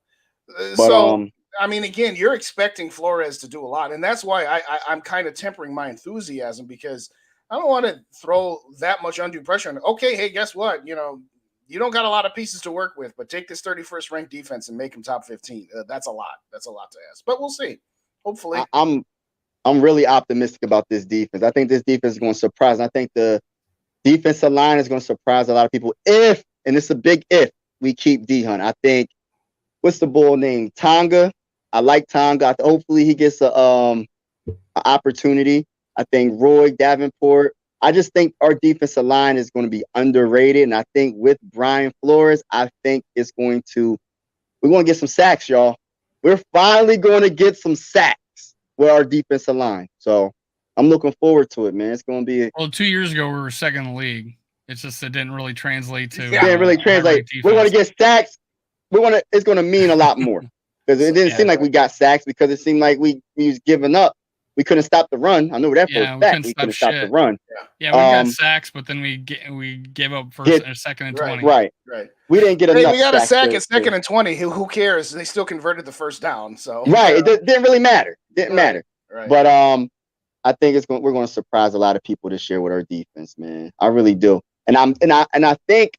So I mean, again, you're expecting Flores to do a lot, and that's why I'm kind of tempering my enthusiasm because I don't want to throw that much undue pressure on it. Okay, hey, guess what? You don't got a lot of pieces to work with, but take this 31st ranked defense and make them top 15. That's a lot. That's a lot to ask, but we'll see. Hopefully, I'm really optimistic about this defense. I think this defense is going to surprise. I think the defensive line is going to surprise a lot of people if, and it's a big if, we keep D Hunt. I think, what's the bull name? Tonga. I like Tonga. Hopefully he gets an opportunity. I think Roy Davenport. I just think our defensive line is going to be underrated. And I think with Brian Flores, I think we're going to get some sacks, y'all. We're finally going to get some sacks with our defensive line. So I'm looking forward to it, man. It's going to be. Well, 2 years ago, we were second in the league. It's just it didn't really translate to. Yeah, it didn't really translate. We're going to get sacks. It's going to mean a lot more because it didn't seem like we got sacks because it seemed like we was giving up. We couldn't stop the run. I know that for a fact. We couldn't stop the run. Yeah, we got sacks, but then we gave up first or second and 20. Right. We didn't get enough. We got a sack at second and 20. Who cares? They still converted the first down. So it didn't really matter. Didn't matter. Right. But I think we're going to surprise a lot of people this year with our defense, man. I really do. And I think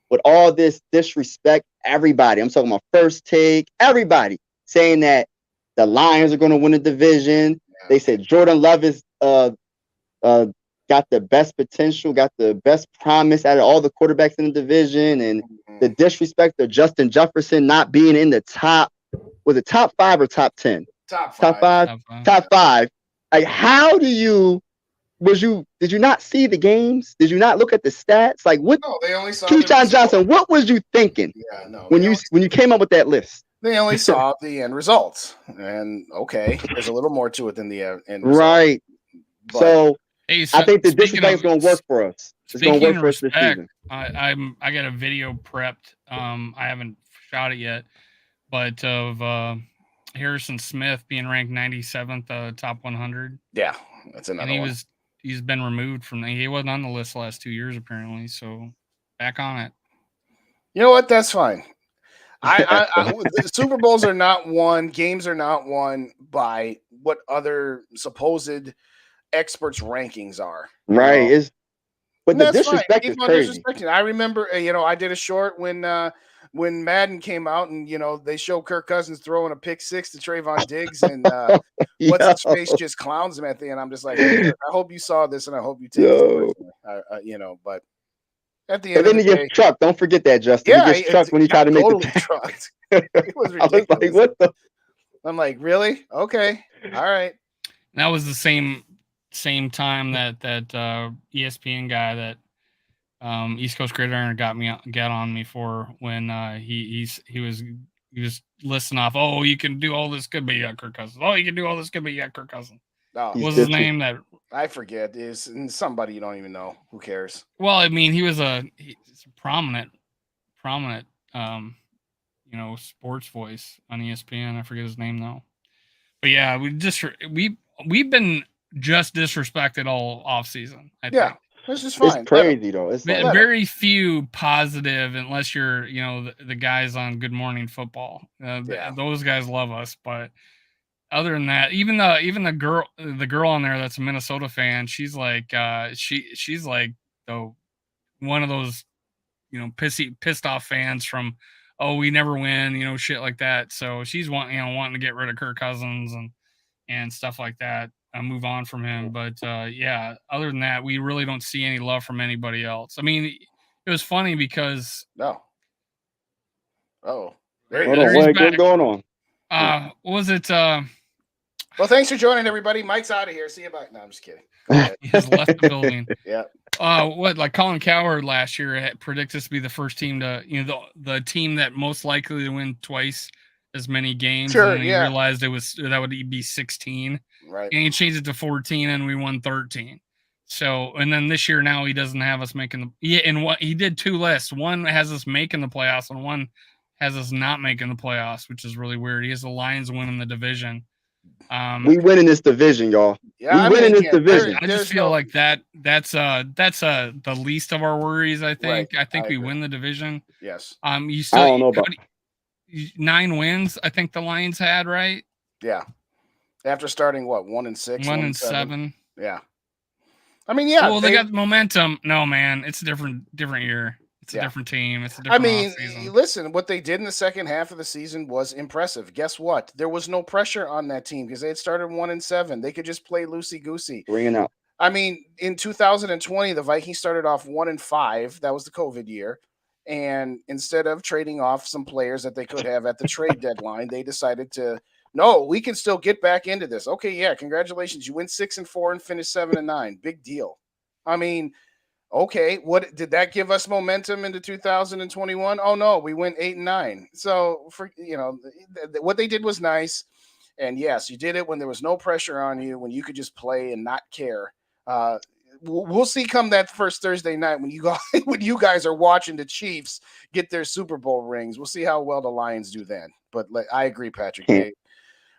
with all this disrespect, everybody, I'm talking about First Take, everybody saying that the Lions are going to win the division. Yeah. They said Jordan Love is got the best potential, got the best promise out of all the quarterbacks in the division, and the disrespect of Justin Jefferson not being in the top, was it top 5 or top 10? Top 5. Top 5. Like, how did you not see the games? Did you not look at the stats? Like, what? No, they only saw Keyshawn Johnson, what was you thinking? Yeah, no. When you came up with that list? They only saw the end results. And okay, there's a little more to it than the end result. Right. But, so hey, I think the disrespect is going to work for us. It's going to work for us this season. I got a video prepped. I haven't shot it yet, but of Harrison Smith being ranked 97th, top 100. Yeah, that's another one. He's been removed from he wasn't on the list the last 2 years apparently. So back on it. You know what? That's fine. The Super Bowls are not won. Games are not won by what other supposed experts' rankings are. Right. But the disrespect is crazy. I remember, I did a short when Madden came out, and they show Kirk Cousins throwing a pick 6 to Trayvon Diggs, and what's his face just clowns him at the end. I'm just like, hey, I hope you saw this, and I hope you take it personally. But at the end, and then he gets trucked. Don't forget that, Justin. Yeah, he gets trucked when he tried to make the trucked. It was ridiculous. I was like, what the? I'm like, really? Okay, all right. That was the same time that ESPN guy that East Coast Gridiron got on me for when he was listing off. Oh, you can do all this good, but you got Kirk Cousins. Oh, you can do all this good, but you got Kirk Cousins. Oh, what's his name? That I forget. Is somebody you don't even know. Who cares? Well, I mean, he's a prominent sports voice on ESPN. I forget his name though. But yeah, we've been just disrespected all off season. I think. This is fine. It's crazy though. It's very few positive, unless you're, the guys on Good Morning Football. Those guys love us, but other than that, even the girl on there that's a Minnesota fan, she's like, she's like one of those, pissed off fans from, oh, we never win, shit like that. So she's wanting to get rid of Kirk Cousins and stuff like that. Move on from him. But other than that, we really don't see any love from anybody else. I mean, it was funny because what's going on? What was it? Well, thanks for joining, everybody. Mike's out of here. See you bye. No, I'm just kidding. He has left the building. Yeah. Like Colin Cowherd last year had predicted us to be the first team to, the team that most likely to win twice as many games. Sure, and he realized that would be 16. Right. And he changed it to 14 and we won 13. So, and then this year now he doesn't have us making and what he did 2 lists. One has us making the playoffs and one has us not making the playoffs, which is really weird. He has the Lions winning the division. We win in this division, y'all. Yeah, we win in this division. I just feel like that's the least of our worries. I think. Right. I think we win the division. Yes. You still I don't know about 9 wins. I think the Lions had, right? Yeah. After starting 1-6, 1-7. Yeah. I mean, yeah. Well, they got momentum. No, man, it's a different year. It's a different team. It's a different season. Listen, what they did in the second half of the season was impressive. Guess what? There was no pressure on that team because they had started 1-7. They could just play loosey-goosey. Bring it out. I mean, in 2020, the Vikings started off 1-5. That was the COVID year. And instead of trading off some players that they could have at the trade deadline, they decided to, no, we can still get back into this. Okay, yeah, congratulations. You win 6-4 and finish 7-9. Big deal. I mean, okay, what did that give us momentum into 2021? Oh no, we went 8-9. So for what they did was nice. And yes, you did it when there was no pressure on you, when you could just play and not care. We'll see come that first Thursday night when you guys are watching the Chiefs get their Super Bowl rings. We'll see how well the Lions do then. But I agree, Patrick.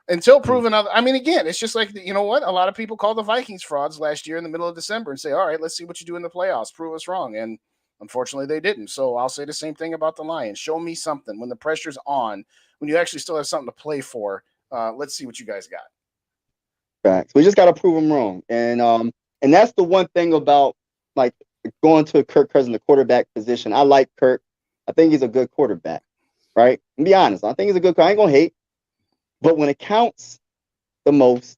Until proven other, I mean, again, it's just like, you know what? A lot of people call the Vikings frauds last year in the middle of December and say, all right, let's see what you do in the playoffs. Prove us wrong. And unfortunately, they didn't. So I'll say the same thing about the Lions. Show me something when the pressure's on, when you actually still have something to play for. Let's see what you guys got. Facts. We just got to prove them wrong. And that's the one thing about, like, going to Kirk Cousins, the quarterback position. I like Kirk. I think he's a good quarterback, right? And be honest, I think he's a good. I ain't gonna hate, but when it counts the most,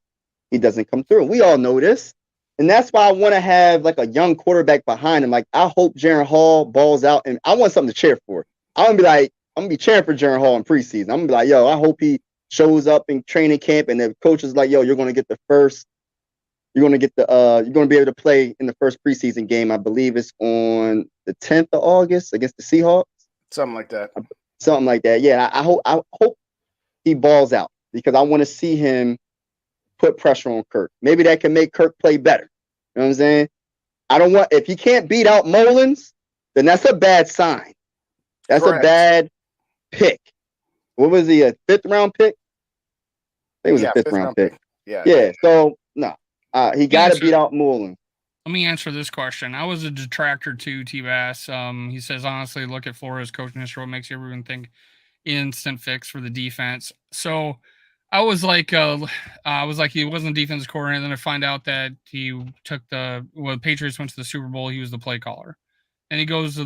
he doesn't come through. We all know this, and that's why I want to have like a young quarterback behind him. Like I hope Jaren Hall balls out, and I want something to cheer for. I'm gonna be cheering for Jaren Hall in preseason. I'm gonna be like, yo, I hope he shows up in training camp, and the coach is like, yo, you're gonna get the first. You're gonna get the you're gonna be able to play in the first preseason game. I believe it's on the 10th of August against the Seahawks. Something like that. Something like that. Yeah, I hope he balls out because I want to see him put pressure on Kirk. Maybe that can make Kirk play better. You know what I'm saying? I don't want if he can't beat out Mullins, then that's a bad sign. That's Correct. a bad pick. What was he, a 5th round pick? I think it was a fifth round pick. Yeah. So no. He got to beat out Mullins. Let me answer this question. I was a detractor to T-Bass. He says, honestly, look at Flores' coaching history. What makes everyone think instant fix for the defense? So I was like he wasn't a defense coordinator. Then I find out that he took the Patriots went to the Super Bowl. He was the play caller. And he goes to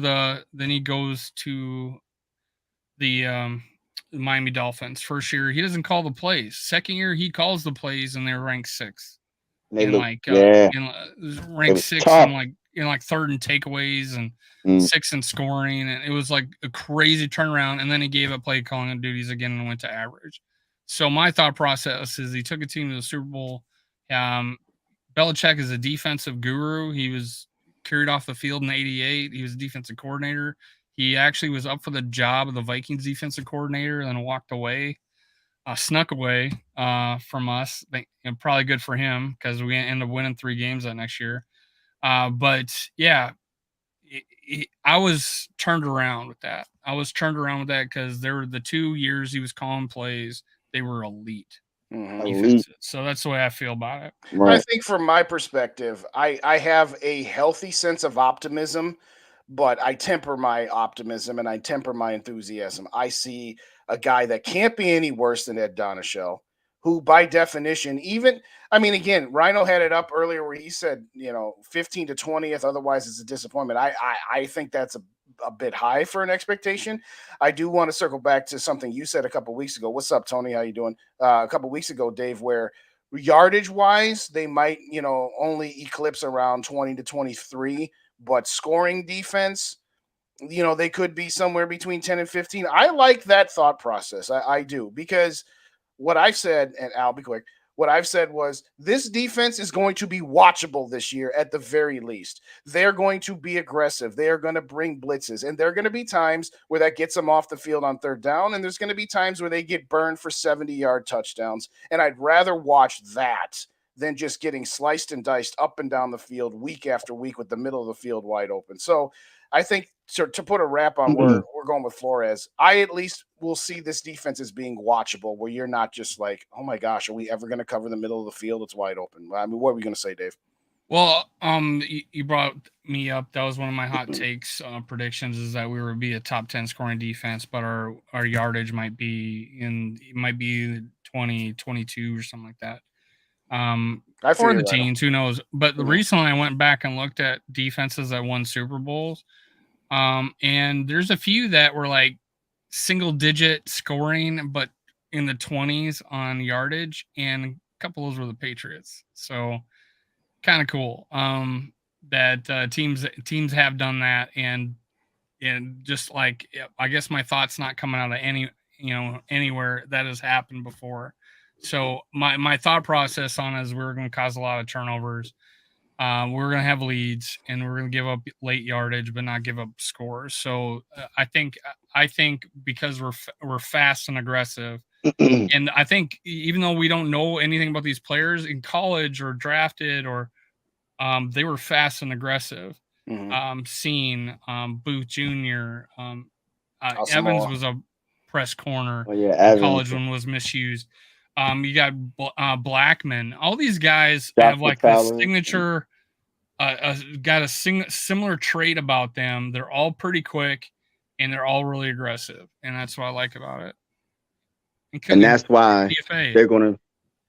the Miami Dolphins. First year, he doesn't call the plays. Second year, he calls the plays, and they're ranked 6th. Ranked 6th in like 3rd in takeaways and 6th in scoring, and it was like a crazy turnaround. And then he gave up play calling duties again and went to average. So my thought process is he took a team to the Super Bowl. Belichick is a defensive guru. He was carried off the field in '88. He was a defensive coordinator. He actually was up for the job of the Vikings defensive coordinator, and then walked away. Snuck away from us. And probably good for him because we ended up winning 3 games that next year. But yeah, I was turned around with that. Because there were the 2 years he was calling plays. They were elite. Elite. So that's the way I feel about it. Right. I think from my perspective, I have a healthy sense of optimism, but I temper my optimism and I temper my enthusiasm. I see a guy that can't be any worse than Ed Donachelle, who by definition, again, Rhino had it up earlier where he said, 15 to 20th, otherwise it's a disappointment. I think that's a bit high for an expectation. I do want to circle back to something you said a couple weeks ago. What's up, Tony? How you doing? A couple weeks ago, Dave, where yardage wise, they might, only eclipse around 20 to 23, but scoring defense, they could be somewhere between 10 and 15. I like that thought process. I do, because what I've said, and I'll be quick, what I've said was this defense is going to be watchable this year at the very least. They're going to be aggressive. They are going to bring blitzes, and there are going to be times where that gets them off the field on 3rd down, and there's going to be times where they get burned for 70-yard touchdowns, and I'd rather watch that than just getting sliced and diced up and down the field week after week with the middle of the field wide open. So I think to put a wrap on where we're going with Flores, I at least will see this defense as being watchable, where you're not just like, oh my gosh, are we ever going to cover the middle of the field? It's wide open. I mean, what are we going to say, Dave? Well, you brought me up. That was one of my hot takes predictions, is that we would be a top 10 scoring defense, but our yardage might be 20, 22 or something like that. Or the teens, who knows? But recently I went back and looked at defenses that won Super Bowls. And there's a few that were like single digit scoring, but in the 20s on yardage, and a couple of those were the Patriots. So kind of cool. That teams have done that, and just like, I guess my thoughts not coming out of anywhere that has happened before. So my thought process on is we're going to cause a lot of turnovers. We're going to have leads, and we're going to give up late yardage, but not give up scores. So I think because we're fast and aggressive, and I think even though we don't know anything about these players in college or drafted, or they were fast and aggressive. Booth Jr. Evans was a press corner. College one was misused. You got Blackman. All these guys have like a signature, got a similar trait about them. They're all pretty quick, and they're all really aggressive, and that's what I like about it. And that's why they're going to.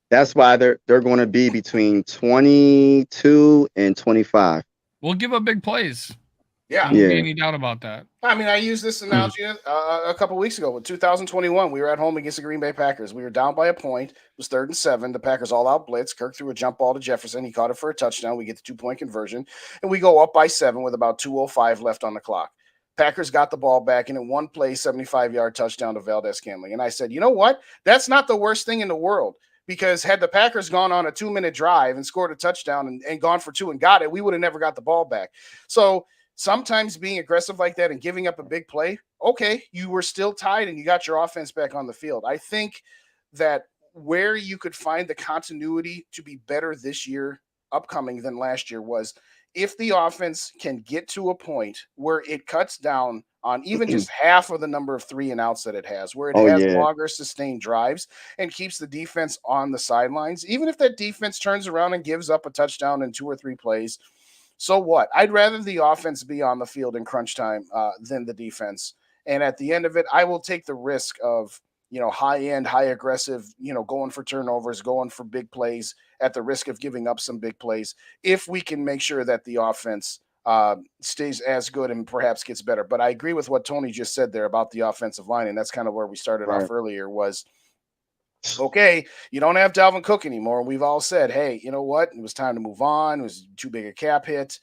That's why they're going to be between 22 and 25. we'll give up big plays. Yeah. There won't be any doubt about that. I mean, I used this analogy a couple weeks ago with 2021. We were at home against the Green Bay Packers. We were down by a point. It was 3rd and 7. The Packers all out blitz. Kirk threw a jump ball to Jefferson. He caught it for a touchdown. We get the 2-point conversion, and we go up by 7 with about 2:05 left on the clock. Packers got the ball back, and in one play, 75-yard touchdown to Valdez-Scantling. And I said, you know what? That's not the worst thing in the world, because had the Packers gone on a 2-minute drive and scored a touchdown and gone for 2 and got it, we would have never got the ball back. So sometimes being aggressive like that and giving up a big play, okay, you were still tied and you got your offense back on the field. I think that where you could find the continuity to be better this year upcoming than last year was if the offense can get to a point where it cuts down on even just half of the number of 3 and outs that it has, where it has longer sustained drives and keeps the defense on the sidelines. Even if that defense turns around and gives up a touchdown in 2 or 3 plays, so what? I'd rather the offense be on the field in crunch time than the defense. And at the end of it, I will take the risk of, high end, high aggressive, going for turnovers, going for big plays at the risk of giving up some big plays if we can make sure that the offense stays as good and perhaps gets better. But I agree with what Tony just said there about the offensive line. And that's kind of where we started off earlier was, okay, you don't have Dalvin Cook anymore. We've all said, hey, you know what? It was time to move on. It was too big a cap hit.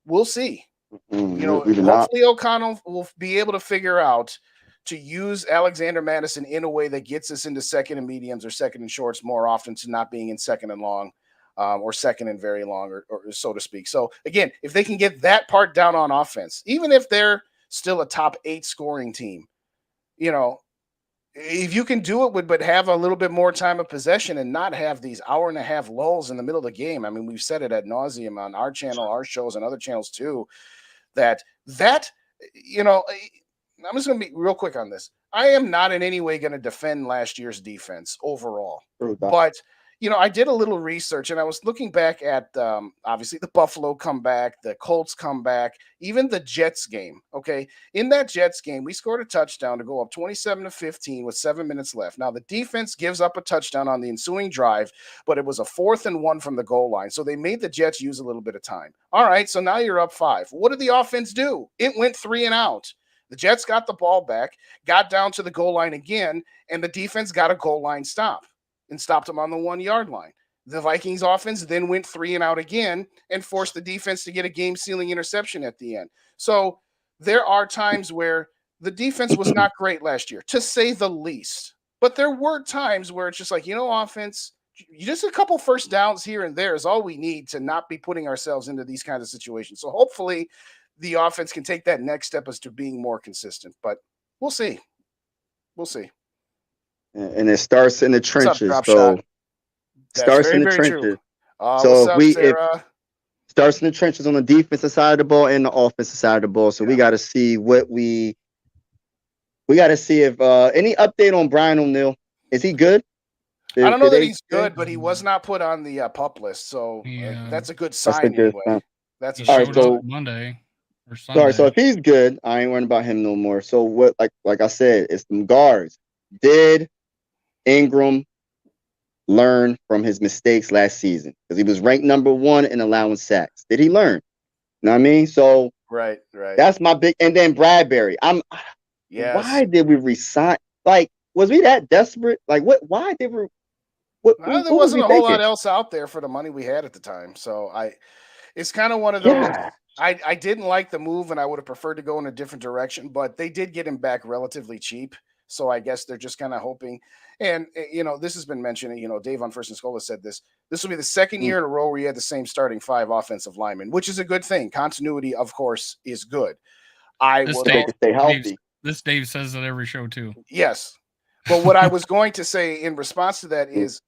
We'll see. Hopefully O'Connell will be able to figure out to use Alexander Madison in a way that gets us into second and mediums or second and shorts more often, to not being in second and long or second and very long, or so to speak. So again, if they can get that part down on offense, even if they're still a top 8 scoring team, if you can do it but have a little bit more time of possession and not have these hour-and-a-half lulls in the middle of the game. I mean, we've said it ad nauseum on our channel, our shows, and other channels too, that I'm just going to be real quick on this. I am not in any way going to defend last year's defense overall, but I did a little research and I was looking back at obviously the Buffalo comeback, the Colts comeback, even the Jets game. Okay. In that Jets game, we scored a touchdown to go up 27-15 with 7 minutes left. Now the defense gives up a touchdown on the ensuing drive, but it was a 4th and 1 from the goal line. So they made the Jets use a little bit of time. All right. So now you're up 5. What did the offense do? It went 3 and out. The Jets got the ball back, got down to the goal line again, and the defense got a goal line stop and stopped them on the 1-yard line. The Vikings offense then went 3 and out again and forced the defense to get a game-sealing interception at the end. So there are times where the defense was not great last year, to say the least. But there were times where it's just like, offense, just a couple first downs here and there is all we need to not be putting ourselves into these kinds of situations. So hopefully the offense can take that next step as to being more consistent. But we'll see. We'll see. And it starts in the trenches. Starts in the trenches. So if starts in the trenches on the defensive side of the ball and the offensive side of the ball. So we got to see what we got to see if any update on Brian O'Neill. Is he good? I don't know that he's good, but he was not put on the PUP list. So that's a good sign anyway. That's a showed Monday. Sorry, so if he's good, I ain't worrying about him no more. So what, like I said, it's them guards. Did Ingram learn from his mistakes last season? Because he was ranked number 1 in allowing sacks. Did he learn? You know what I mean? So right. That's my big. And then Bradbury. Why did we resign? Was we that desperate? What? Why did we? There wasn't a whole lot else out there for the money we had at the time. So it's kind of one of those. Yeah. I didn't like the move, and I would have preferred to go in a different direction, but they did get him back relatively cheap. So I guess they're just kind of hoping. And, this has been mentioned, Dave on First and Scholar said this will be the second year in a row where you had the same starting 5 offensive linemen, which is a good thing. Continuity, of course, is good. Stay healthy. Dave says that every show too. Yes. But what I was going to say in response to that is,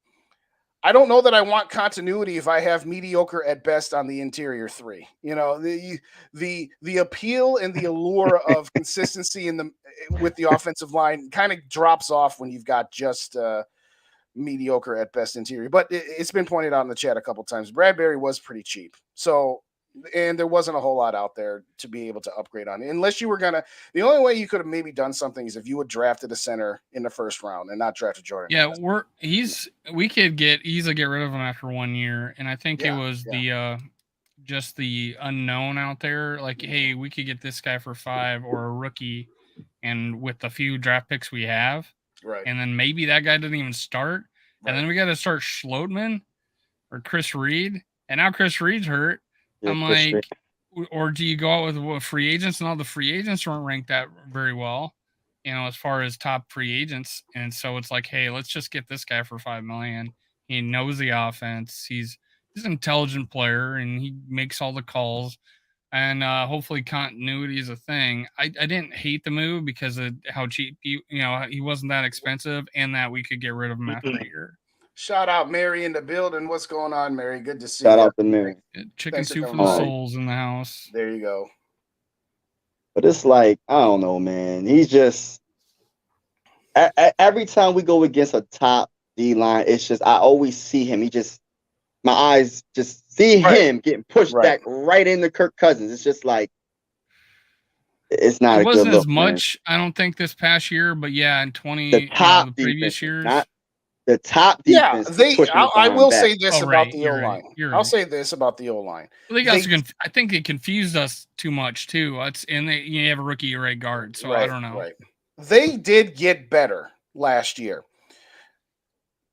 I don't know that I want continuity if I have mediocre at best on the interior 3. The appeal and the allure of consistency with the offensive line kind of drops off when you've got just mediocre at best interior. But it's been pointed out in the chat a couple times. Bradbury was pretty cheap. So, and there wasn't a whole lot out there to be able to upgrade on. Unless you were the only way you could have maybe done something is if you had drafted a center in the first round and not drafted Jordan. Yeah, we could easily get rid of him after 1 year. And I think it was the just the unknown out there. Like, hey, we could get this guy for 5 or a rookie, and with the few draft picks we have, Right. and then maybe that guy doesn't even start, and then we got to start Schlotman or Chris Reed, and now Chris Reed's hurt. Yeah, I'm Chris Reed. like, or do you go out with free agents, and all the free agents weren't ranked that very well, as far as top free agents, and so it's like, hey, let's just get this guy for $5 million. He knows the offense. He's an intelligent player, and he makes all the calls. And hopefully continuity is a thing. I didn't hate the move because of how cheap he wasn't that expensive, and that we could get rid of him after a year. Shout out Mary in the building. What's going on, Mary? Good to see you. Shout out to Mary. Chicken soup for the souls in the house. There you go. But it's like, I don't know, man. He's just every time we go against a top D line, it's just I always see him. My eyes just see him getting pushed back right into Kirk Cousins. It's just like it's not a good look. It wasn't as much, I don't think, this past year, but yeah, in the previous years. The top defense. Yeah, I will say this about the O-line. I'll say this about the O-line. I think it confused us too much too. You have a rookie right guard, so I don't know. Right. They did get better last year,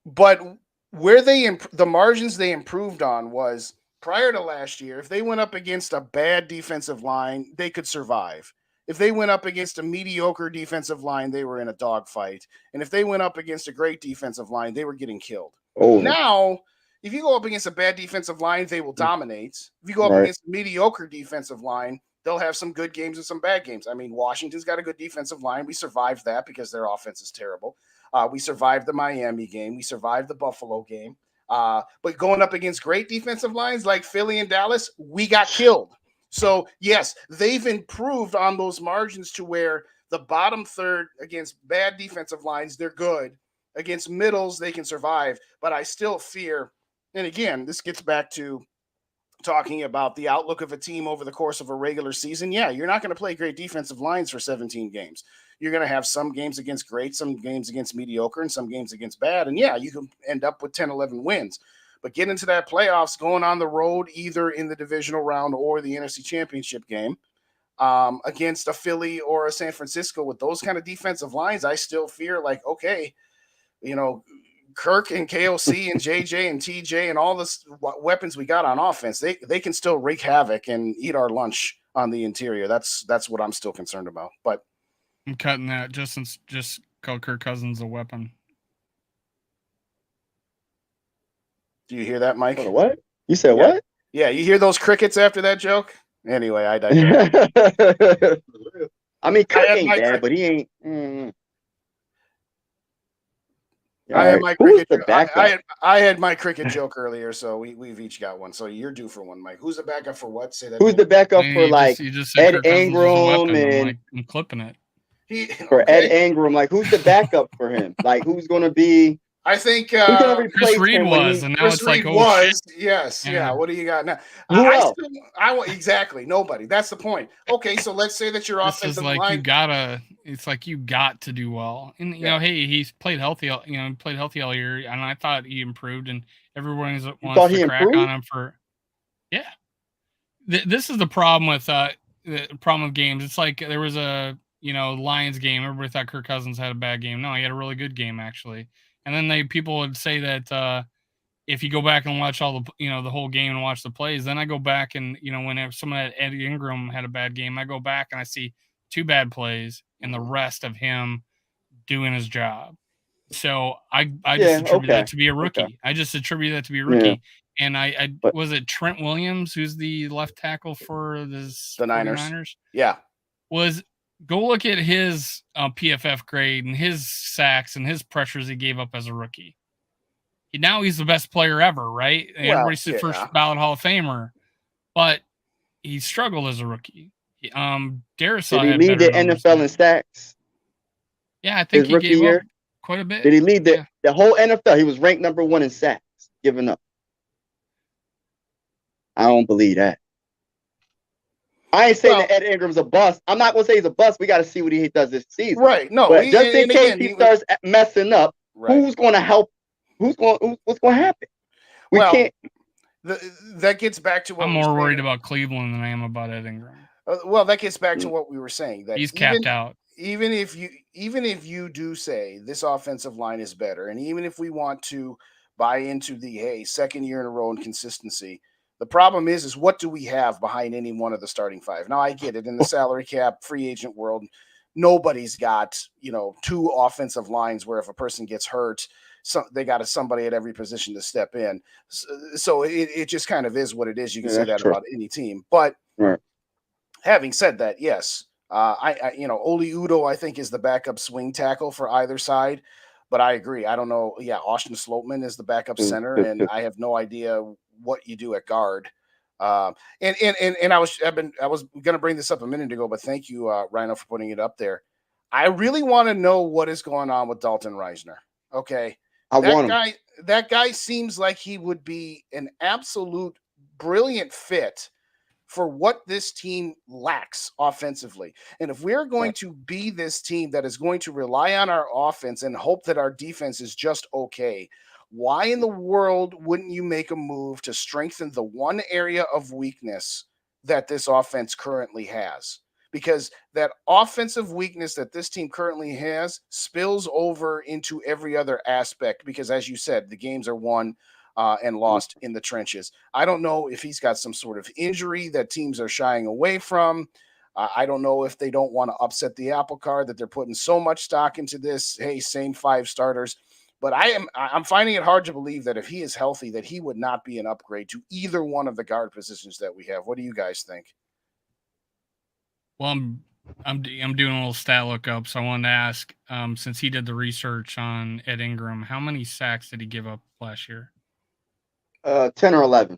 but where the margins they improved on was prior to last year. If they went up against a bad defensive line, they could survive. If they went up against a mediocre defensive line, they were in a dogfight. And if they went up against a great defensive line, they were getting killed. Oh. Now, if you go up against a bad defensive line, they will dominate. If you go up against a mediocre defensive line, they'll have some good games and some bad games. I mean, Washington's got a good defensive line. We survived that because their offense is terrible. We survived the Miami game. We survived the Buffalo game. But going up against great defensive lines like Philly and Dallas, we got killed. So, yes, they've improved on those margins to where the bottom third against bad defensive lines, they're good. Against middles, they can survive. But I still fear, and again, this gets back to talking about the outlook of a team over the course of a regular season. Yeah, you're not going to play great defensive lines for 17 games. You're going to have some games against great, some games against mediocre, and some games against bad. And, yeah, you can end up with 10, 11 wins. But get into that playoffs, going on the road, either in the divisional round or the NFC Championship game, against a Philly or a San Francisco with those kind of defensive lines, I still fear like, okay, Kirk and KOC and JJ and TJ and all the weapons we got on offense, they can still wreak havoc and eat our lunch on the interior. That's what I'm still concerned about. But I'm cutting that. Just call Kirk Cousins a weapon. Do you hear that, Mike? What? You said what? Yeah, you hear those crickets after that joke? Anyway, I digress. I mean, Kirk ain't bad, but he ain't. I had my cricket. I had my cricket joke earlier, so we've each got one. So you're due for one, Mike. Who's the backup for what? Say that. Who's the backup for Ed Ingram and I'm clipping it. Ed Ingram, like who's the backup for him? Like who's going to be? I think Chris Reed was, and now it's like, oh shit. Yes, yeah. What do you got now? Who else? Exactly nobody. That's the point. Okay, so let's say that your offensive line. It's like you got to do well, and hey, he's played healthy. Played healthy all year, and I thought he improved, and everyone wants to crack on him for. Yeah, this is the problem with games. It's like there was a Lions game. Everybody thought Kirk Cousins had a bad game. No, he had a really good game actually. And then people would say that if you go back and watch all the the whole game and watch the plays, then I go back and whenever someone at Ed Ingram had a bad game, I go back and I see 2 bad plays and the rest of him doing his job. So I just attribute that to be a rookie. Okay. I just attribute that to be a rookie. Yeah. And was it Trent Williams, who's the left tackle for the Niners? Yeah. Go look at his PFF grade and his sacks and his pressures he gave up as a rookie. Now he's the best player ever, right? Everybody's the first ballot Hall of Famer, but he struggled as a rookie. Darius did he lead the NFL in sacks? Yeah, I think he gave up quite a bit. Did he lead the whole NFL? He was ranked number 1 in sacks, giving up. I don't believe that. I ain't saying that Ed Ingram's a bust. I'm not going to say he's a bust. We got to see what he does this season. Right. No. But just in case he starts messing up, who's going to help? What's going to happen? We can't. that gets back to what I'm more worried about Cleveland than I am about Ed Ingram. Well, that gets back to what we were saying. That he's capped out. Even if you do say this offensive line is better, and even if we want to buy into the second year in a row in consistency, the problem is what do we have behind any one of the starting five? Now I get it in the salary cap, free agent world, nobody's got two offensive lines where if a person gets hurt, they got somebody at every position to step in. So it just kind of is what it is. You can say that about any team, but having said that, yes. Oli Udo, I think, is the backup swing tackle for either side, but I agree. I don't know. Yeah, Austin Slopeman is the backup center, and I have no idea what you do at guard. And I was going to bring this up a minute ago, but thank you, Rhino, for putting it up there. I really want to know what is going on with Dalton Reisner. Okay, that guy seems like he would be an absolute brilliant fit for what this team lacks offensively. And if we're going to be this team that is going to rely on our offense and hope that our defense is just okay, why in the world wouldn't you make a move to strengthen the one area of weakness that this offense currently has? Because that offensive weakness that this team currently has spills over into every other aspect, because as you said, the games are won and lost in the trenches. I don't know if he's got some sort of injury that teams are shying away from. I don't know if they don't want to upset the apple cart, that they're putting so much stock into this. Hey, same 5 starters. But I'm finding it hard to believe that if he is healthy, that he would not be an upgrade to either one of the guard positions that we have. What do you guys think? Well, I'm doing a little stat lookup, so I wanted to ask, since he did the research on Ed Ingram, how many sacks did he give up last year? 10 or 11.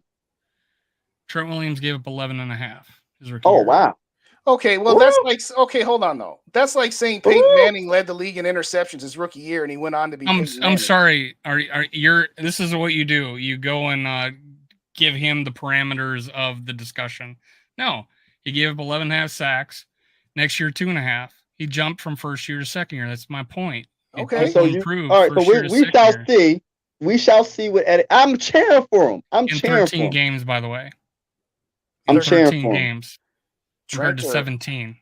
Trent Williams gave up 11.5. Oh, wow. Okay, well, that's like, okay, hold on, though. That's like saying Peyton Manning led the league in interceptions his rookie year, and he went on to be I'm sorry. This is what you do. You go and give him the parameters of the discussion. No, he gave up 11.5 sacks. Next year, 2.5. He jumped from first year to second year. That's my point. Okay. So all right, so we shall see. We shall see what Ed. I'm cheering for him. I'm cheering for him. 13 games, by the way. I'm cheering for 13 games compared to 17.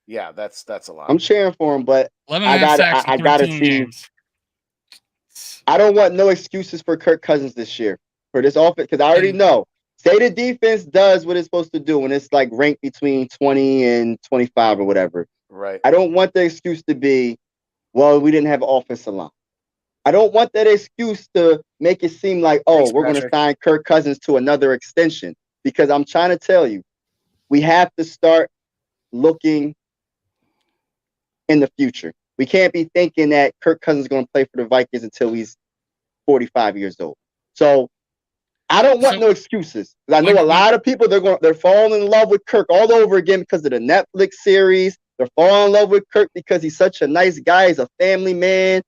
Yeah, that's a lot. I'm cheering for him, but 11.5 sacks in 13 games. I don't want no excuses for Kirk Cousins this year for this offense, because I already know. Say the defense does what it's supposed to do when it's like ranked between 20 and 25 or whatever. Right. I don't want the excuse to be, well, we didn't have an offensive line. I don't want that excuse to make it seem like, we're going to sign Kirk Cousins to another extension, because I'm trying to tell you, we have to start looking in the future. We can't be thinking that Kirk Cousins is going to play for the Vikings until he's 45 years old. So I don't want no excuses. I know a lot of people, they're falling in love with Kirk all over again because of the Netflix series. They're falling in love with Kirk because he's such a nice guy. He's a family man.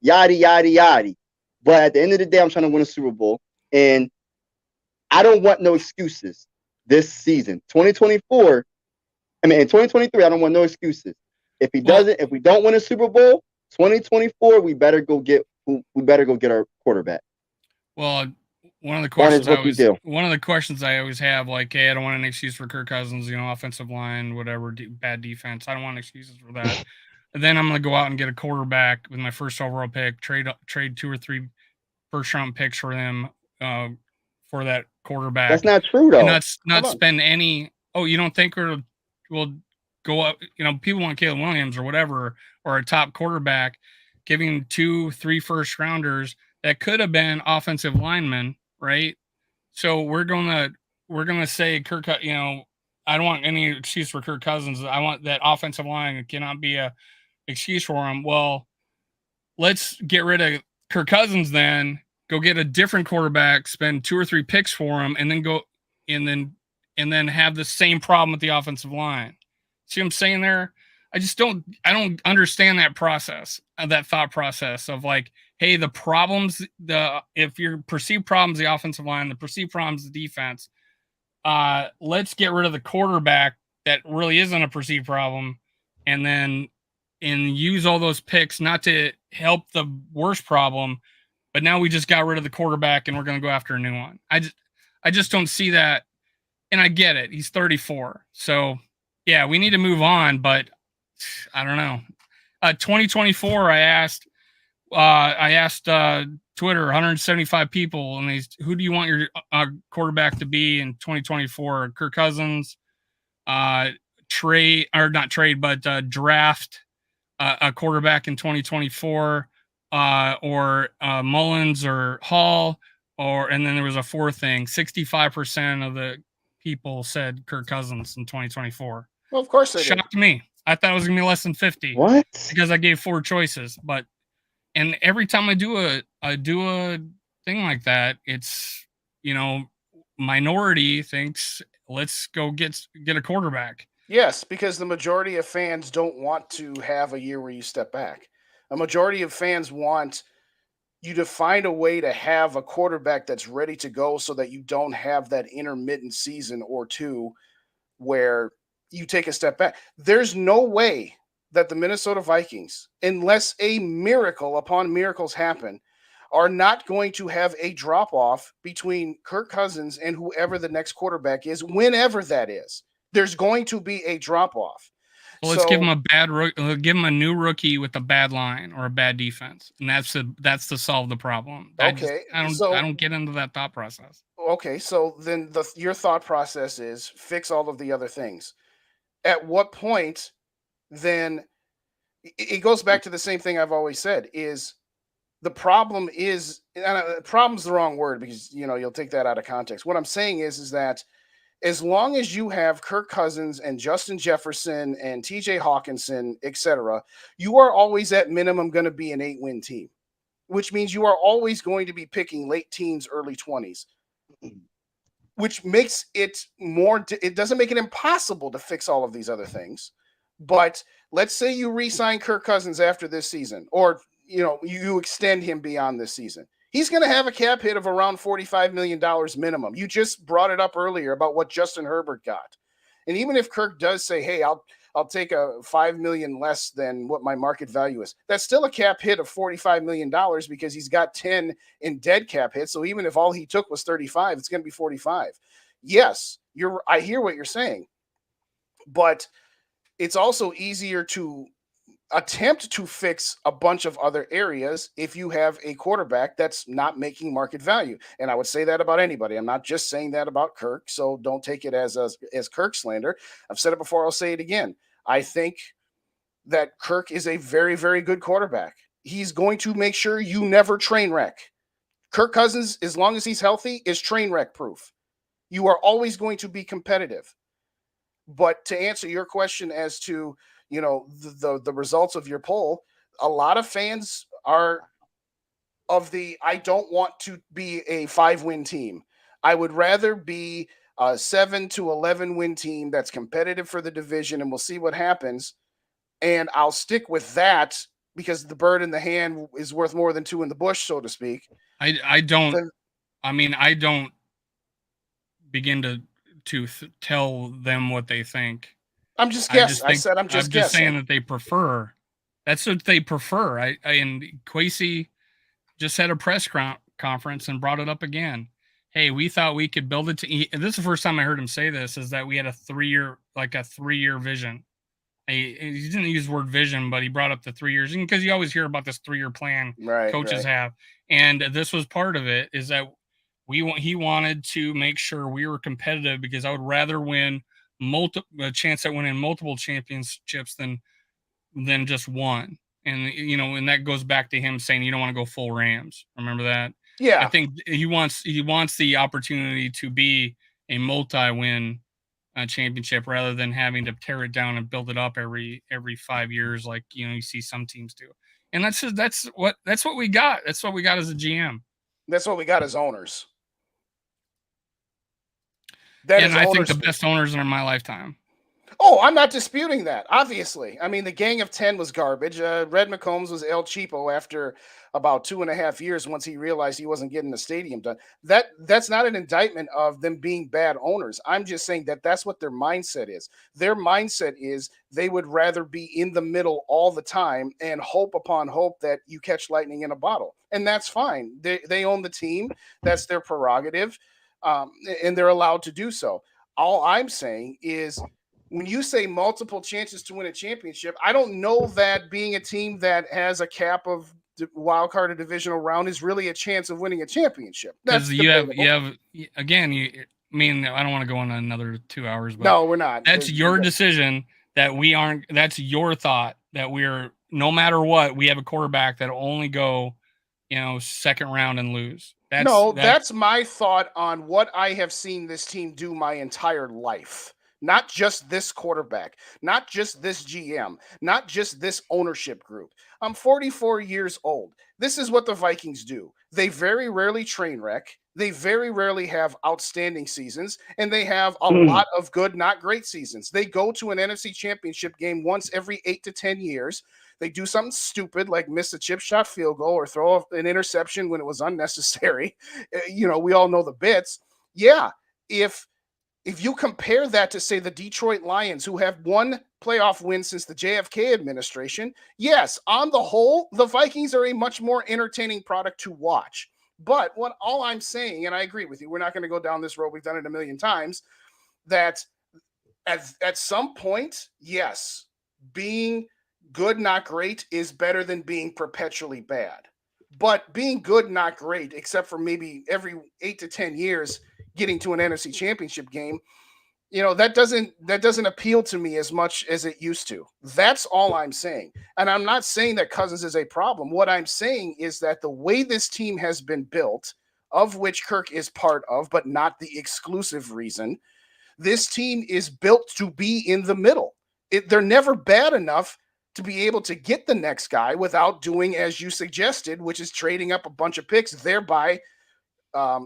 Yada, yada, yada. But at the end of the day, I'm trying to win a Super Bowl. And I don't want no excuses this season. 2024, in 2023, I don't want no excuses. If we don't win a Super Bowl, 2024, we better go get our quarterback. Well, one of the questions I always have, like, hey, I don't want an excuse for Kirk Cousins, offensive line, whatever, bad defense. I don't want excuses for that. And then I'm going to go out and get a quarterback with my first overall pick, trade 2 or 3 first-round picks for them for that quarterback. That's not true, though. And not spend any. Oh, you don't think we'll go up? People want Caleb Williams or whatever, or a top quarterback, giving 2-3 first-rounders that could have been offensive linemen, right? So we're gonna say Kirk. I don't want any excuse for Kirk Cousins. I want that offensive line. It cannot be a excuse for him. Well, let's get rid of Kirk Cousins, then go get a different quarterback, spend 2 or 3 picks for him, and then go and then have the same problem with the offensive line. See what I'm saying there? I don't understand that process, that thought process of like, hey, the problems, if your perceived problems, the offensive line, the perceived problems, the defense, let's get rid of the quarterback that really isn't a perceived problem, and use all those picks not to help the worst problem, but now we just got rid of the quarterback and we're going to go after a new one. I just don't see that. And I get it. He's 34. So yeah, we need to move on, but I don't know. 2024, I asked Twitter, 175 people, and who do you want your quarterback to be in 2024? Kirk Cousins, draft a quarterback in 2024, or Mullins or Hall, and then there was a fourth thing. 65% of the people said Kirk Cousins in 2024. Well, of course they did. Shocked me. I thought it was gonna be less than 50. What? Because I gave 4 choices, and every time I do a thing like that, it's, minority thinks let's go get a quarterback. Yes, because the majority of fans don't want to have a year where you step back. A majority of fans want you to find a way to have a quarterback that's ready to go so that you don't have that intermittent season or two where you take a step back. There's no way that the Minnesota Vikings, unless a miracle upon miracles happen, are not going to have a drop off between Kirk Cousins and whoever the next quarterback is, whenever that is. There's going to be a drop off. Well, let's give him give him a new rookie with a bad line or a bad defense, and that's to solve the problem. I don't get into that thought process. Okay, so then your thought process is fix all of the other things. At what point then it goes back to the same thing I've always said is the problem is, and problem's the wrong word because you'll take that out of context. What I'm saying is that as long as you have Kirk Cousins and Justin Jefferson and TJ Hawkinson, etc., you are always at minimum going to be an 8-win team, which means you are always going to be picking late teens, early 20s, which makes it it doesn't make it impossible to fix all of these other things. But let's say you re-sign Kirk Cousins after this season, or you extend him beyond this season. He's going to have a cap hit of around $45 million minimum. You just brought it up earlier about what Justin Herbert got. And even if Kirk does say, hey, I'll take a $5 million less than what my market value is, that's still a cap hit of $45 million because he's got 10 in dead cap hits. So even if all he took was 35, it's going to be 45. Yes, I hear what you're saying, but it's also easier to attempt to fix a bunch of other areas if you have a quarterback that's not making market value. And I would say that about anybody. I'm not just saying that about Kirk, so don't take it as Kirk slander. I've said it before, I'll say it again. I think that Kirk is a very, very good quarterback. He's going to make sure you never train wreck. Kirk Cousins, as long as he's healthy, is train wreck proof. You are always going to be competitive. But to answer your question as to the results of your poll, a lot of fans are of I don't want to be a 5-win team. I would rather be a 7 to 11 win team that's competitive for the division, and we'll see what happens. And I'll stick with that because the bird in the hand is worth more than 2 in the bush, so to speak. I don't begin to tell them what they think. I'm just guessing. I'm just saying that they prefer. That's what they prefer. And Kwesi just had a press conference and brought it up again. Hey, we thought we could build it to. This is the first time I heard him say this. Is that we had a 3-year vision. He didn't use the word vision, but he brought up the 3 years because you always hear about this 3-year plan coaches have, and this was part of it. Is that he wanted to make sure we were competitive because I would rather win a chance at winning multiple championships than just one. And and that goes back to him saying you don't want to go full Rams. Remember that? Yeah. I think he wants the opportunity to be a multi-win championship rather than having to tear it down and build it up every 5 years like you see some teams do. And that's what we got. That's what we got as a GM. That's what we got as owners. I think the best owners in my lifetime. Oh, I'm not disputing that. Obviously, I mean the Gang of 10 was garbage. Red McCombs was El Cheapo after about 2.5 years. Once he realized he wasn't getting the stadium done, that's not an indictment of them being bad owners. I'm just saying that's what their mindset is. Their mindset is they would rather be in the middle all the time and hope upon hope that you catch lightning in a bottle, and that's fine. They own the team. That's their prerogative. and they're allowed to do so. All I'm saying is, when you say multiple chances to win a championship, I don't know that being a team that has a cap of wild card or divisional round is really a chance of winning a championship. That's Because you have again, I mean, I don't want to go on another 2 hours, but no, we're not. That's your decision that we aren't. That's your thought that we're, no matter what, we have a quarterback that only go, second round and lose. That's my thought on what I have seen this team do my entire life. Not just this quarterback, not just this GM, not just this ownership group. I'm 44 years old. This is what the Vikings do. They very rarely train wreck. They very rarely have outstanding seasons, and they have a lot of good, not great seasons. They go to an NFC championship game once every 8 to 10 years. They do something stupid like miss a chip shot field goal or throw an interception when it was unnecessary. We all know the bits. Yeah, if you compare that to, say, the Detroit Lions, who have one playoff win since the JFK administration, yes, on the whole, the Vikings are a much more entertaining product to watch. But all I'm saying, and I agree with you, we're not going to go down this road. We've done it a million times, that at some point, yes, being good, not great is better than being perpetually bad. But being good, not great, except for maybe every 8 to 10 years getting to an NFC championship game, that doesn't appeal to me as much as it used to. That's all I'm saying. And I'm not saying that Cousins is a problem. What I'm saying is that the way this team has been built, of which Kirk is part of, but not the exclusive reason, this team is built to be in the middle. They're never bad enough to be able to get the next guy without doing, as you suggested, which is trading up a bunch of picks, thereby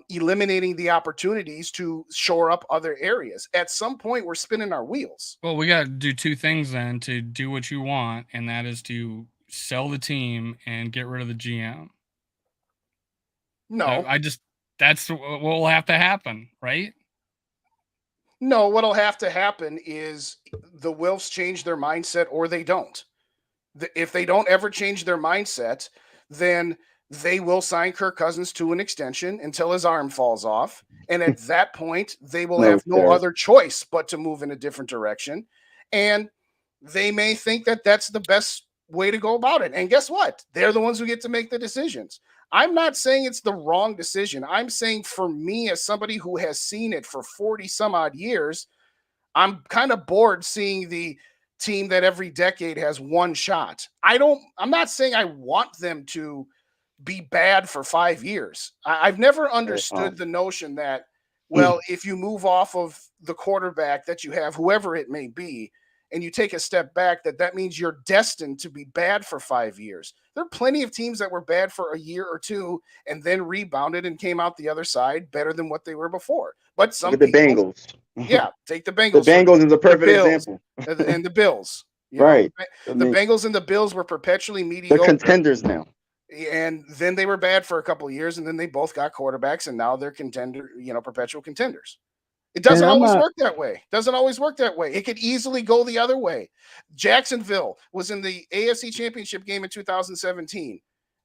eliminating the opportunities to shore up other areas. At some point, we're spinning our wheels. Well, we got to do two things then to do what you want, and that is to sell the team and get rid of the GM. No, that's what will have to happen, right? No, what'll have to happen is the Wilfs change their mindset, or they don't. If they don't ever change their mindset, then they will sign Kirk Cousins to an extension until his arm falls off. And at that point, they will have no other choice but to move in a different direction. And they may think that that's the best way to go about it. And guess what? They're the ones who get to make the decisions. I'm not saying it's the wrong decision. I'm saying, for me, as somebody who has seen it for 40 some odd years, I'm kind of bored seeing the team that every decade has one shot. I'm not saying I want them to be bad for 5 years. I've never understood the notion that, well, if you move off of the quarterback that you have, whoever it may be, and you take a step back, that means you're destined to be bad for 5 years. There are plenty of teams that were bad for a year or two and then rebounded and came out the other side better than what they were before. But some the Bengals. Yeah, take the Bengals. The Bengals is a perfect example. And the Bills. Right. The Bengals and the Bills were perpetually mediocre. They're contenders now. And then they were bad for a couple of years, and then they both got quarterbacks, and now they're perpetual contenders. It doesn't always work that way. It could easily go the other way. Jacksonville was in the AFC Championship game in 2017,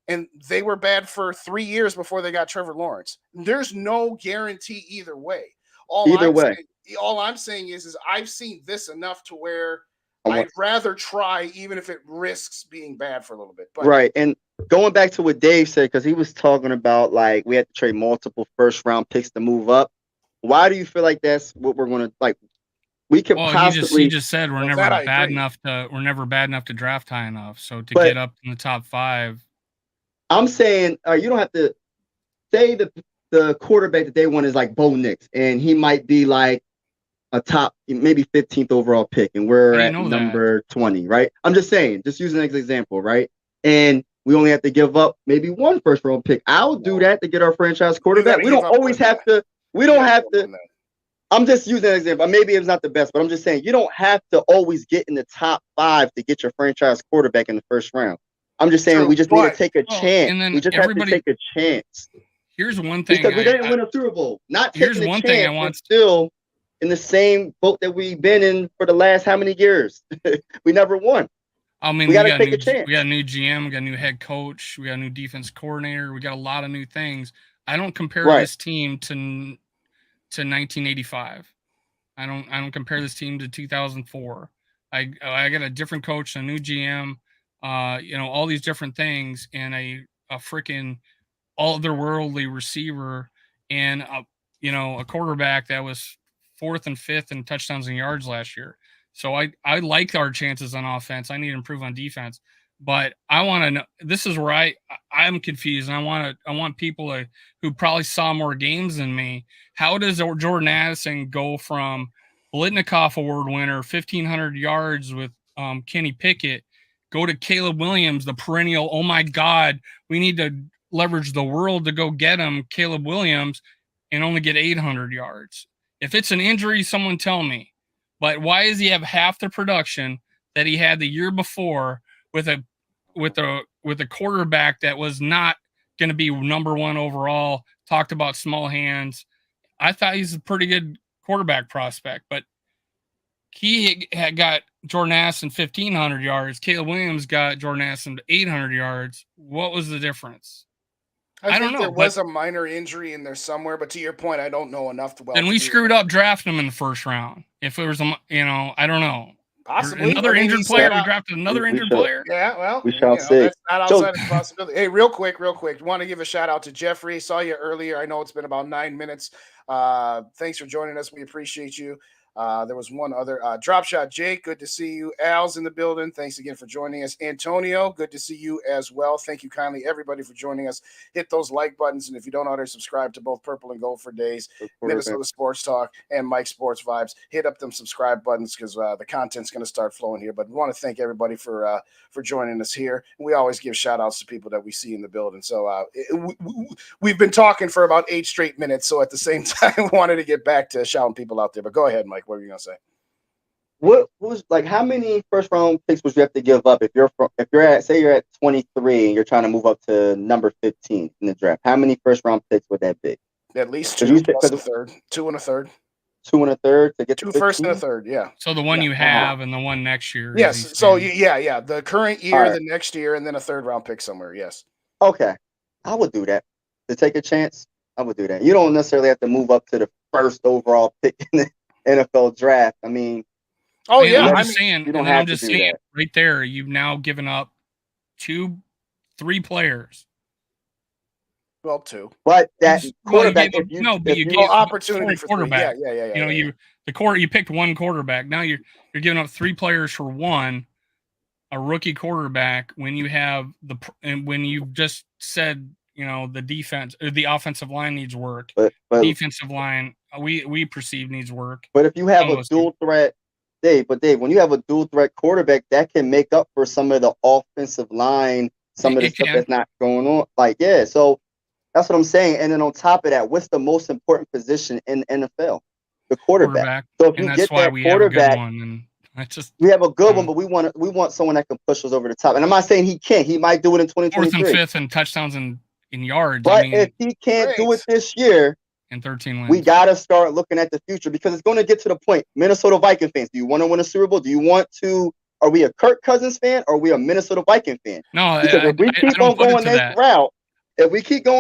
and they were bad for 3 years before they got Trevor Lawrence. There's no guarantee either way. All I'm saying is I've seen this enough to where I'd rather try, even if it risks being bad for a little bit. But, right. And going back to what Dave said, because he was talking about, like, we had to trade multiple first-round picks to move up. Why do you feel like that's what we're going to, like, we could possibly... He just said we're never bad enough to draft high enough. So to get up in the top 5. I'm saying you don't have to say the quarterback that they want is like Bo Nix, and he might be like a top, maybe 15th overall pick, and we're at number 20, right? I'm just saying, just using an example, right? And we only have to give up maybe one first-round pick. I'll do that to get our franchise quarterback. We don't always have to. We don't have to. I'm just using an example. Maybe it's not the best, but I'm just saying you don't have to always get in the top 5 to get your franchise quarterback in the first round. I'm just saying we just need to take a chance. And then we just have to take a chance. Here's one thing. Because we didn't win a Super Bowl. Not taking a chance, still in the same boat that we've been in for the last how many years? We never won. I mean, we got a new GM, we got a new head coach, we got a new defense coordinator, we got a lot of new things. I don't compare this team to to 1985. I don't compare this team to 2004. I got a different coach, a new GM, all these different things, and a freaking otherworldly receiver, and a quarterback that was 4th and 5th in touchdowns and yards last year. So I like our chances on offense. I need to improve on defense, but I want to know. This is where I'm confused, and I want people who probably saw more games than me. How does Jordan Addison go from Blitnikoff Award winner, 1,500 yards with Kenny Pickett, go to Caleb Williams, the perennial, oh my God, we need to leverage the world to go get him, Caleb Williams, and only get 800 yards? If it's an injury, someone tell me. But why does he have half the production that he had the year before with a quarterback that was not going to be number 1 overall? Talked about small hands. I thought he's a pretty good quarterback prospect, but he had got Jordan Addison 1,500 yards. Caleb Williams got Jordan Addison 800 yards. What was the difference? I don't know. There was a minor injury in there somewhere, but to your point, I don't know enough to. And we screwed up drafting him in the first round. If it was, I don't know. Possibly another injured player. We drafted another injured player. Yeah, well, we shall see. That's not outside of the possibility. Hey, real quick. Want to give a shout out to Jeffrey. Saw you earlier. I know it's been about 9 minutes. Thanks for joining us. We appreciate you. There was one other drop shot. Jake, good to see you. Al's in the building. Thanks again for joining us. Antonio, good to see you as well. Thank you kindly, everybody, for joining us. Hit those like buttons, and if you don't already subscribe to both Purple and Gold for Days, Minnesota Sports Talk, and Mike Sports Vibes, hit up them subscribe buttons because the content's going to start flowing here. But we want to thank everybody for joining us here. We always give shout outs to people that we see in the building. So we've been talking for about 8 straight minutes. So at the same time, we wanted to get back to shouting people out there. But go ahead, Mike. What were you gonna say? What was like? How many first round picks would you have to give up if you're at 23 and you're trying to move up to number 15 in the draft? How many first round picks would that be? At least 2 plus a third, 2 and a third. 2 and a third to get 2 first and a third. Yeah. So the one you have and the one next year. Yes. So yeah. The current year, the next year, and then a third round pick somewhere. Yes. Okay, I would do that to take a chance. I would do that. You don't necessarily have to move up to the first overall pick in the NFL draft. I mean, I'm just saying right there, you've now given up 3 players. Well, 2. But that quarterback, you gave opportunity for quarterback. Yeah. You picked one quarterback. Now you're giving up 3 players for one, a rookie quarterback. When you have when you've just said, the defense or the offensive line needs work. But defensive line, we perceive needs work. But if you have a dual threat, Dave, when you have a dual threat quarterback, that can make up for some of the offensive line, some of the stuff that's not going on. So that's what I'm saying. And then on top of that, what's the most important position in the NFL? The quarterback. So if you get that quarterback, we have a good one, but we want someone that can push us over the top. And I'm not saying he can't. He might do it in 2023. 4th and 5th in touchdowns and in yards. But if he can't do it this year, and 13 wins, we got to start looking at the future because it's going to get to the point. Minnesota Viking fans, do you want to win a Super Bowl? Are we a Kirk Cousins fan or are we a Minnesota Viking fan? No, because if we keep on going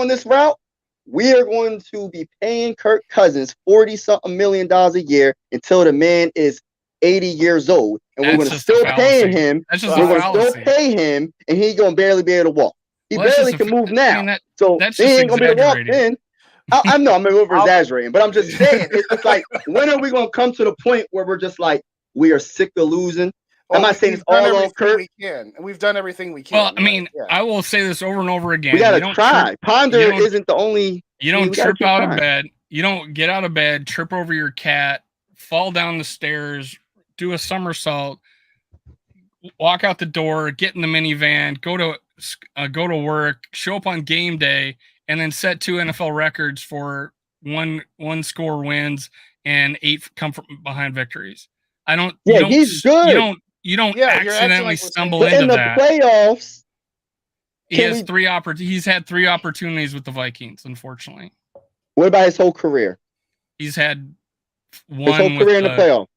this route, we are going to be paying Kirk Cousins $40-something million a year until the man is 80 years old. And we're going to still pay him. We're going to still pay him, and he's going to barely be able to walk. He barely can move now. So he ain't going to be able to walk then. I know I'm over exaggerating, but I'm just saying it's like, when are we going to come to the point where we're just like, we are sick of losing? I'm not saying it's all on Kirk. We've done everything we can. Well, I mean, I will say this over and over again. We got to try. Ponder isn't the only. You don't trip out of bed. You don't get out of bed, trip over your cat, fall down the stairs, do a somersault, walk out the door, get in the minivan, go to work, show up on game day, and then set 2 NFL records for one score wins and 8 come from behind victories. He's good. You don't accidentally stumble into that. In the playoffs, he's had 3 opportunities with the Vikings, unfortunately. What about his whole career? He's had one. His whole career in the playoffs.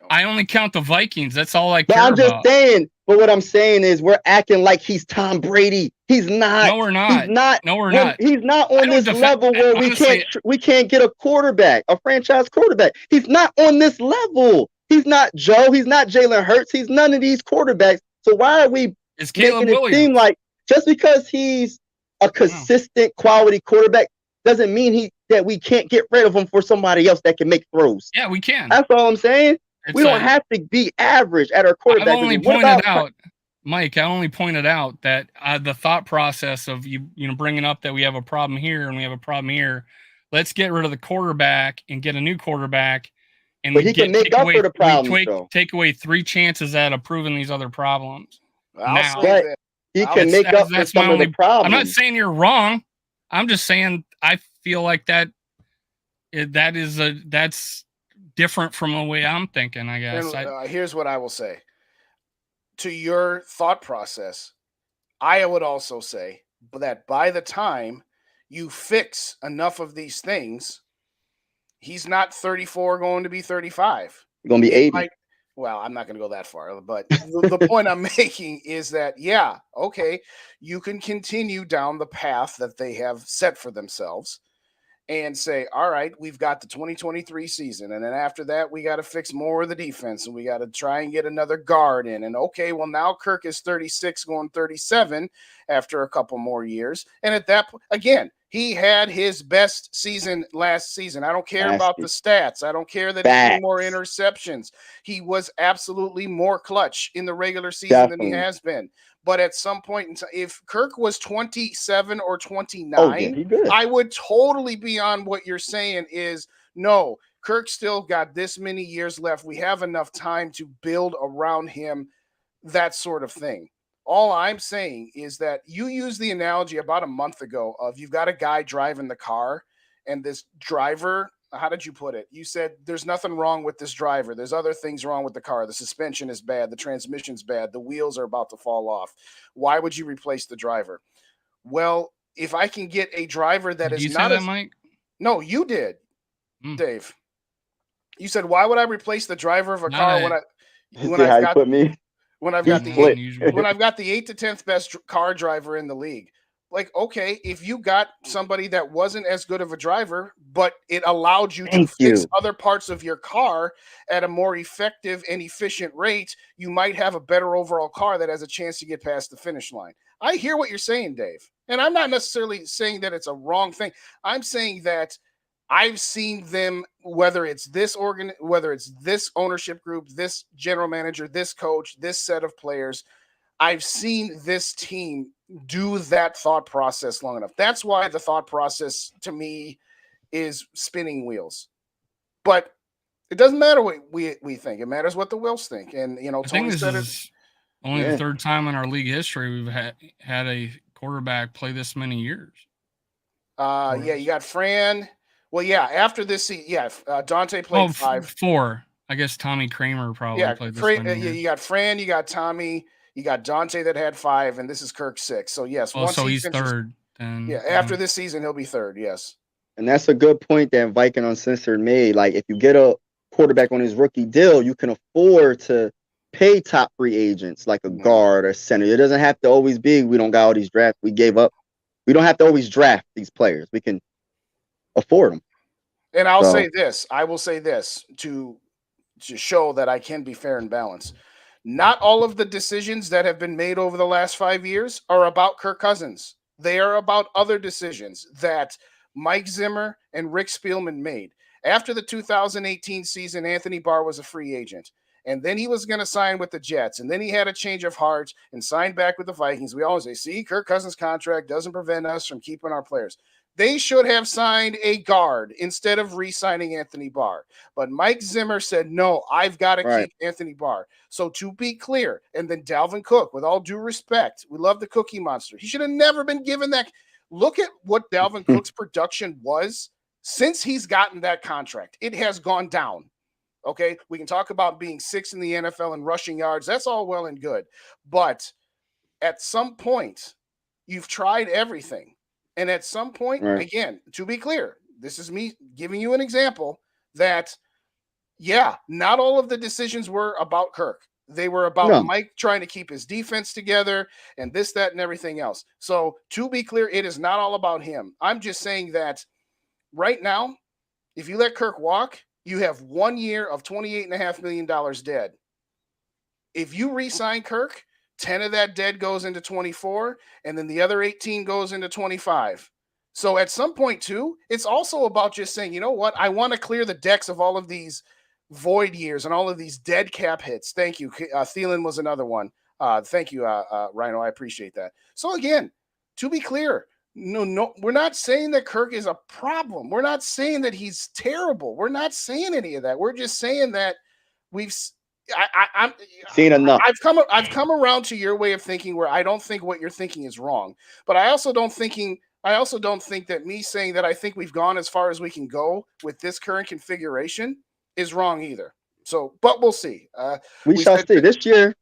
I only count the Vikings. That's all I care about. I'm just saying, But what I'm saying is we're acting like he's Tom Brady. He's not. No, we're not. He's not. No, we're not. He's not on this level where honestly, we can't get a quarterback, a franchise quarterback. He's not on this level. He's not Joe. He's not Jalen Hurts. He's none of these quarterbacks. So why are we making it seem like just because he's a consistent quality quarterback doesn't mean that we can't get rid of him for somebody else that can make throws? Yeah, we can. That's all I'm saying. We don't have to be average at our quarterback. I've only pointed out, Mike, I only pointed out that the thought process of you bringing up that we have a problem here and we have a problem here. Let's get rid of the quarterback and get a new quarterback. And but he can make up for the problem. Take away 3 chances at improving these other problems. He can make up for some of the problems. I'm not saying you're wrong. I'm just saying I feel like that's different from the way I'm thinking, I guess. And, here's what I will say. To your thought process, I would also say that by the time you fix enough of these things, he's not 34 going to be 35. He's going to be 80. Well, I'm not going to go that far, but the point I'm making is that, yeah, okay, you can continue down the path that they have set for themselves and say, all right, we've got the 2023 season. And then after that, we got to fix more of the defense and we got to try and get another guard in. And okay, well, now Kirk is 36 going 37 after a couple more years. And at that point, again, he had his best season last season. I don't care about the stats. I don't care that he had more interceptions. He was absolutely more clutch in the regular season than he has been. But at some point in time, if Kirk was 27 or 29, I would totally be on what you're saying is, no, Kirk still got this many years left. We have enough time to build around him, that sort of thing. All I'm saying is that you used the analogy about a month ago of you've got a guy driving the car and this driver, how did you put it? You said there's nothing wrong with this driver. There's other things wrong with the car. The suspension is bad. The transmission's bad. The wheels are about to fall off. Why would you replace the driver? Well, if I can get a driver that is not as Mike? No, you did, Dave. You said, why would I replace the driver of a car when I've got the 8th to 10th best car driver in the league? Like, okay, if you got somebody that wasn't as good of a driver, but it allowed you to fix other parts of your car at a more effective and efficient rate, you might have a better overall car that has a chance to get past the finish line. I hear what you're saying, Dave. And I'm not necessarily saying that it's a wrong thing. I'm saying that I've seen them, whether it's this ownership group, this general manager, this coach, this set of players, I've seen this team do that thought process long enough. That's why the thought process to me is spinning wheels. But it doesn't matter what we think. It matters what the Wills think. And, Tony said it's only the 3rd time in our league history we've had a quarterback play this many years. Yeah, you got Fran. Well, yeah, after this season, Dante played 4. I guess Tommy Kramer probably played this many years. You got Fran, you got Tommy, you got Dante that had 5, and this is Kirk 6. So, yes. So he's 3rd. After this season, he'll be 3rd, yes. And that's a good point that Viking Uncensored made. Like, if you get a quarterback on his rookie deal, you can afford to pay top free agents like a guard or center. It doesn't have to always be, we don't got all these drafts. We gave up. We don't have to always draft these players. We can afford them. And I will say this to show that I can be fair and balanced. Not all of the decisions that have been made over the last 5 years are about Kirk Cousins. They are about other decisions that Mike Zimmer and Rick Spielman made. After the 2018 season, Anthony Barr was a free agent. And then he was going to sign with the Jets. And then he had a change of heart and signed back with the Vikings. We always say, see, Kirk Cousins' contract doesn't prevent us from keeping our players. They should have signed a guard instead of re-signing Anthony Barr. But Mike Zimmer said, no, I've got to keep Anthony Barr. So to be clear, and then Dalvin Cook, with all due respect, we love the Cookie Monster. He should have never been given that. Look at what Dalvin Cook's production was since he's gotten that contract. It has gone down. Okay, we can talk about being 6th in the NFL in rushing yards. That's all well and good. But at some point, you've tried everything. And at some point, again, to be clear, this is me giving you an example that, yeah, not all of the decisions were about Kirk. They were about No. Mike trying to keep his defense together and this, that, and everything else. So to be clear, it is not all about him. I'm just saying that right now, if you let Kirk walk, you have 1 year of $28.5 million dead. If you re-sign Kirk, 10 of that dead goes into 24, and then the other 18 goes into 25. So at some point, too, it's also about just saying, you know what? I want to clear the decks of all of these void years and all of these dead cap hits. Thank you. Thielen was another one. Thank you, Rhino. I appreciate that. So again, to be clear, no, we're not saying that Kirk is a problem. We're not saying that he's terrible. We're not saying any of that. We're just saying that I'm seen enough. I've come around to your way of thinking where I don't think what you're thinking is wrong, but I also don't think that me saying that I think we've gone as far as we can go with this current configuration is wrong either. So, but we'll see. We shall see this year.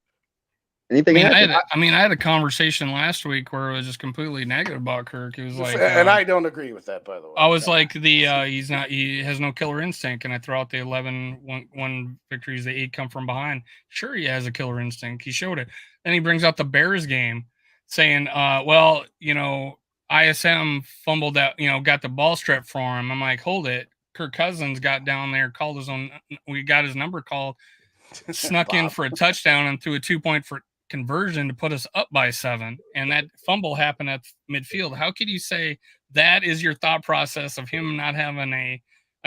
Anything I had a conversation last week where it was just completely negative about Kirk. It was like, and I don't agree with that, by the way. I was like, he has no killer instinct, and I throw out the 11-1 victories, the 8 come from behind. Sure, he has a killer instinct. He showed it. Then he brings out the Bears game, saying, ISM fumbled out, got the ball stripped for him. I'm like, hold it. Kirk Cousins got down there, called his own. We got his number called, snuck in for a touchdown, and threw a 2-point for conversion to put us up by 7, and that fumble happened at midfield. How could you say that is your thought process of him not having a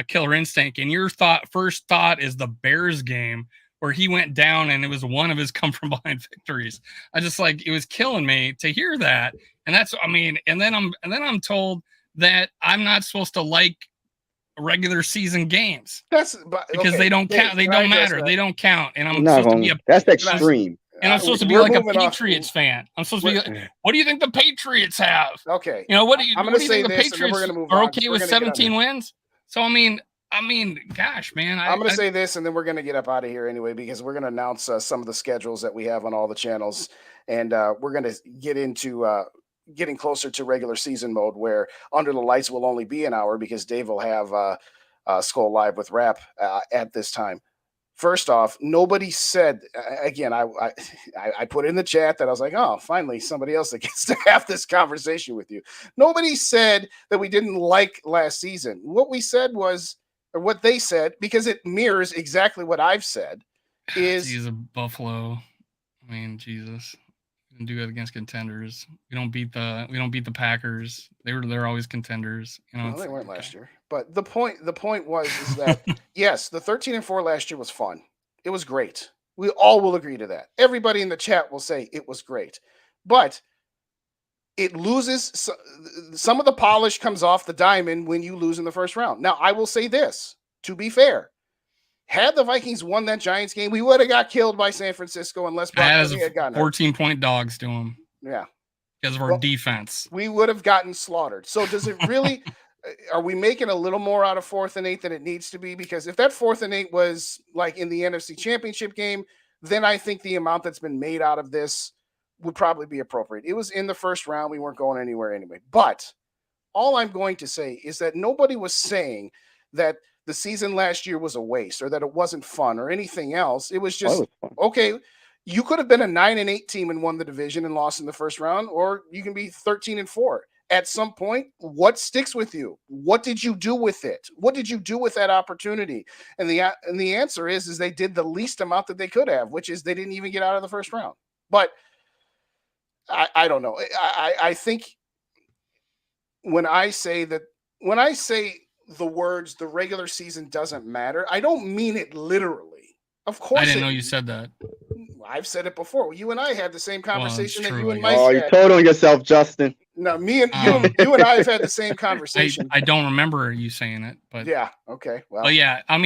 killer instinct, and your first thought is the Bears game where he went down and it was one of his come from behind victories? I just it was killing me to hear that. And that's, and then I'm told that I'm not supposed to like regular season games because they don't count. They don't matter. They don't count. And I'm supposed to be that's extreme. And I'm supposed to be like a Patriots fan. I'm supposed to be. What do you think the Patriots have? Okay. What do you think the Patriots are okay with 17 wins? So gosh, man. I'm going to say this, and then we're going to get up out of here anyway, because we're going to announce some of the schedules that we have on all the channels, and we're going to get into getting closer to regular season mode, where Under the Lights will only be an hour because Dave will have Skull Live with Rap at this time. First off, nobody said, again, I put in the chat that I was like, oh, finally somebody else that gets to have this conversation with you. Nobody said that we didn't like last season. What we said was, or what they said, because it mirrors exactly what I've said, is he's a Buffalo. Jesus. We can do it against contenders. We don't beat the Packers. They're always contenders. Well, they weren't last year. But the point was is that yes, the 13-4 last year was fun. It was great. We all will agree to that. Everybody in the chat will say it was great. But it loses some of the polish comes off the diamond when you lose in the first round. Now, I will say this, to be fair. Had the Vikings won that Giants game, we would have got killed by San Francisco unless Brock Purdy had gotten 14-point dogs to them. Yeah. Because of our defense. We would have gotten slaughtered. So does it really are we making a little more out of 4th and 8 than it needs to be? Because if that 4th and 8 was like in the NFC Championship game, then I think the amount that's been made out of this would probably be appropriate. It was in the first round. We weren't going anywhere anyway. But all I'm going to say is that nobody was saying that the season last year was a waste or that it wasn't fun or anything else. It was just, okay, you could have been a 9-8 team and won the division and lost in the first round, or you can be 13-4. At some point, what sticks with you? What did you do with it? What did you do with that opportunity? And the answer is they did the least amount that they could have, which is they didn't even get out of the first round. But I don't know. I think when I say the words, the regular season doesn't matter, I don't mean it literally. Of course. I didn't know you said that. I've said it before. You and I had the same conversation that you and Mike had. You told on yourself, Justin. No, me and you and I have had the same conversation. I don't remember you saying it, but yeah, okay. Well, but yeah, I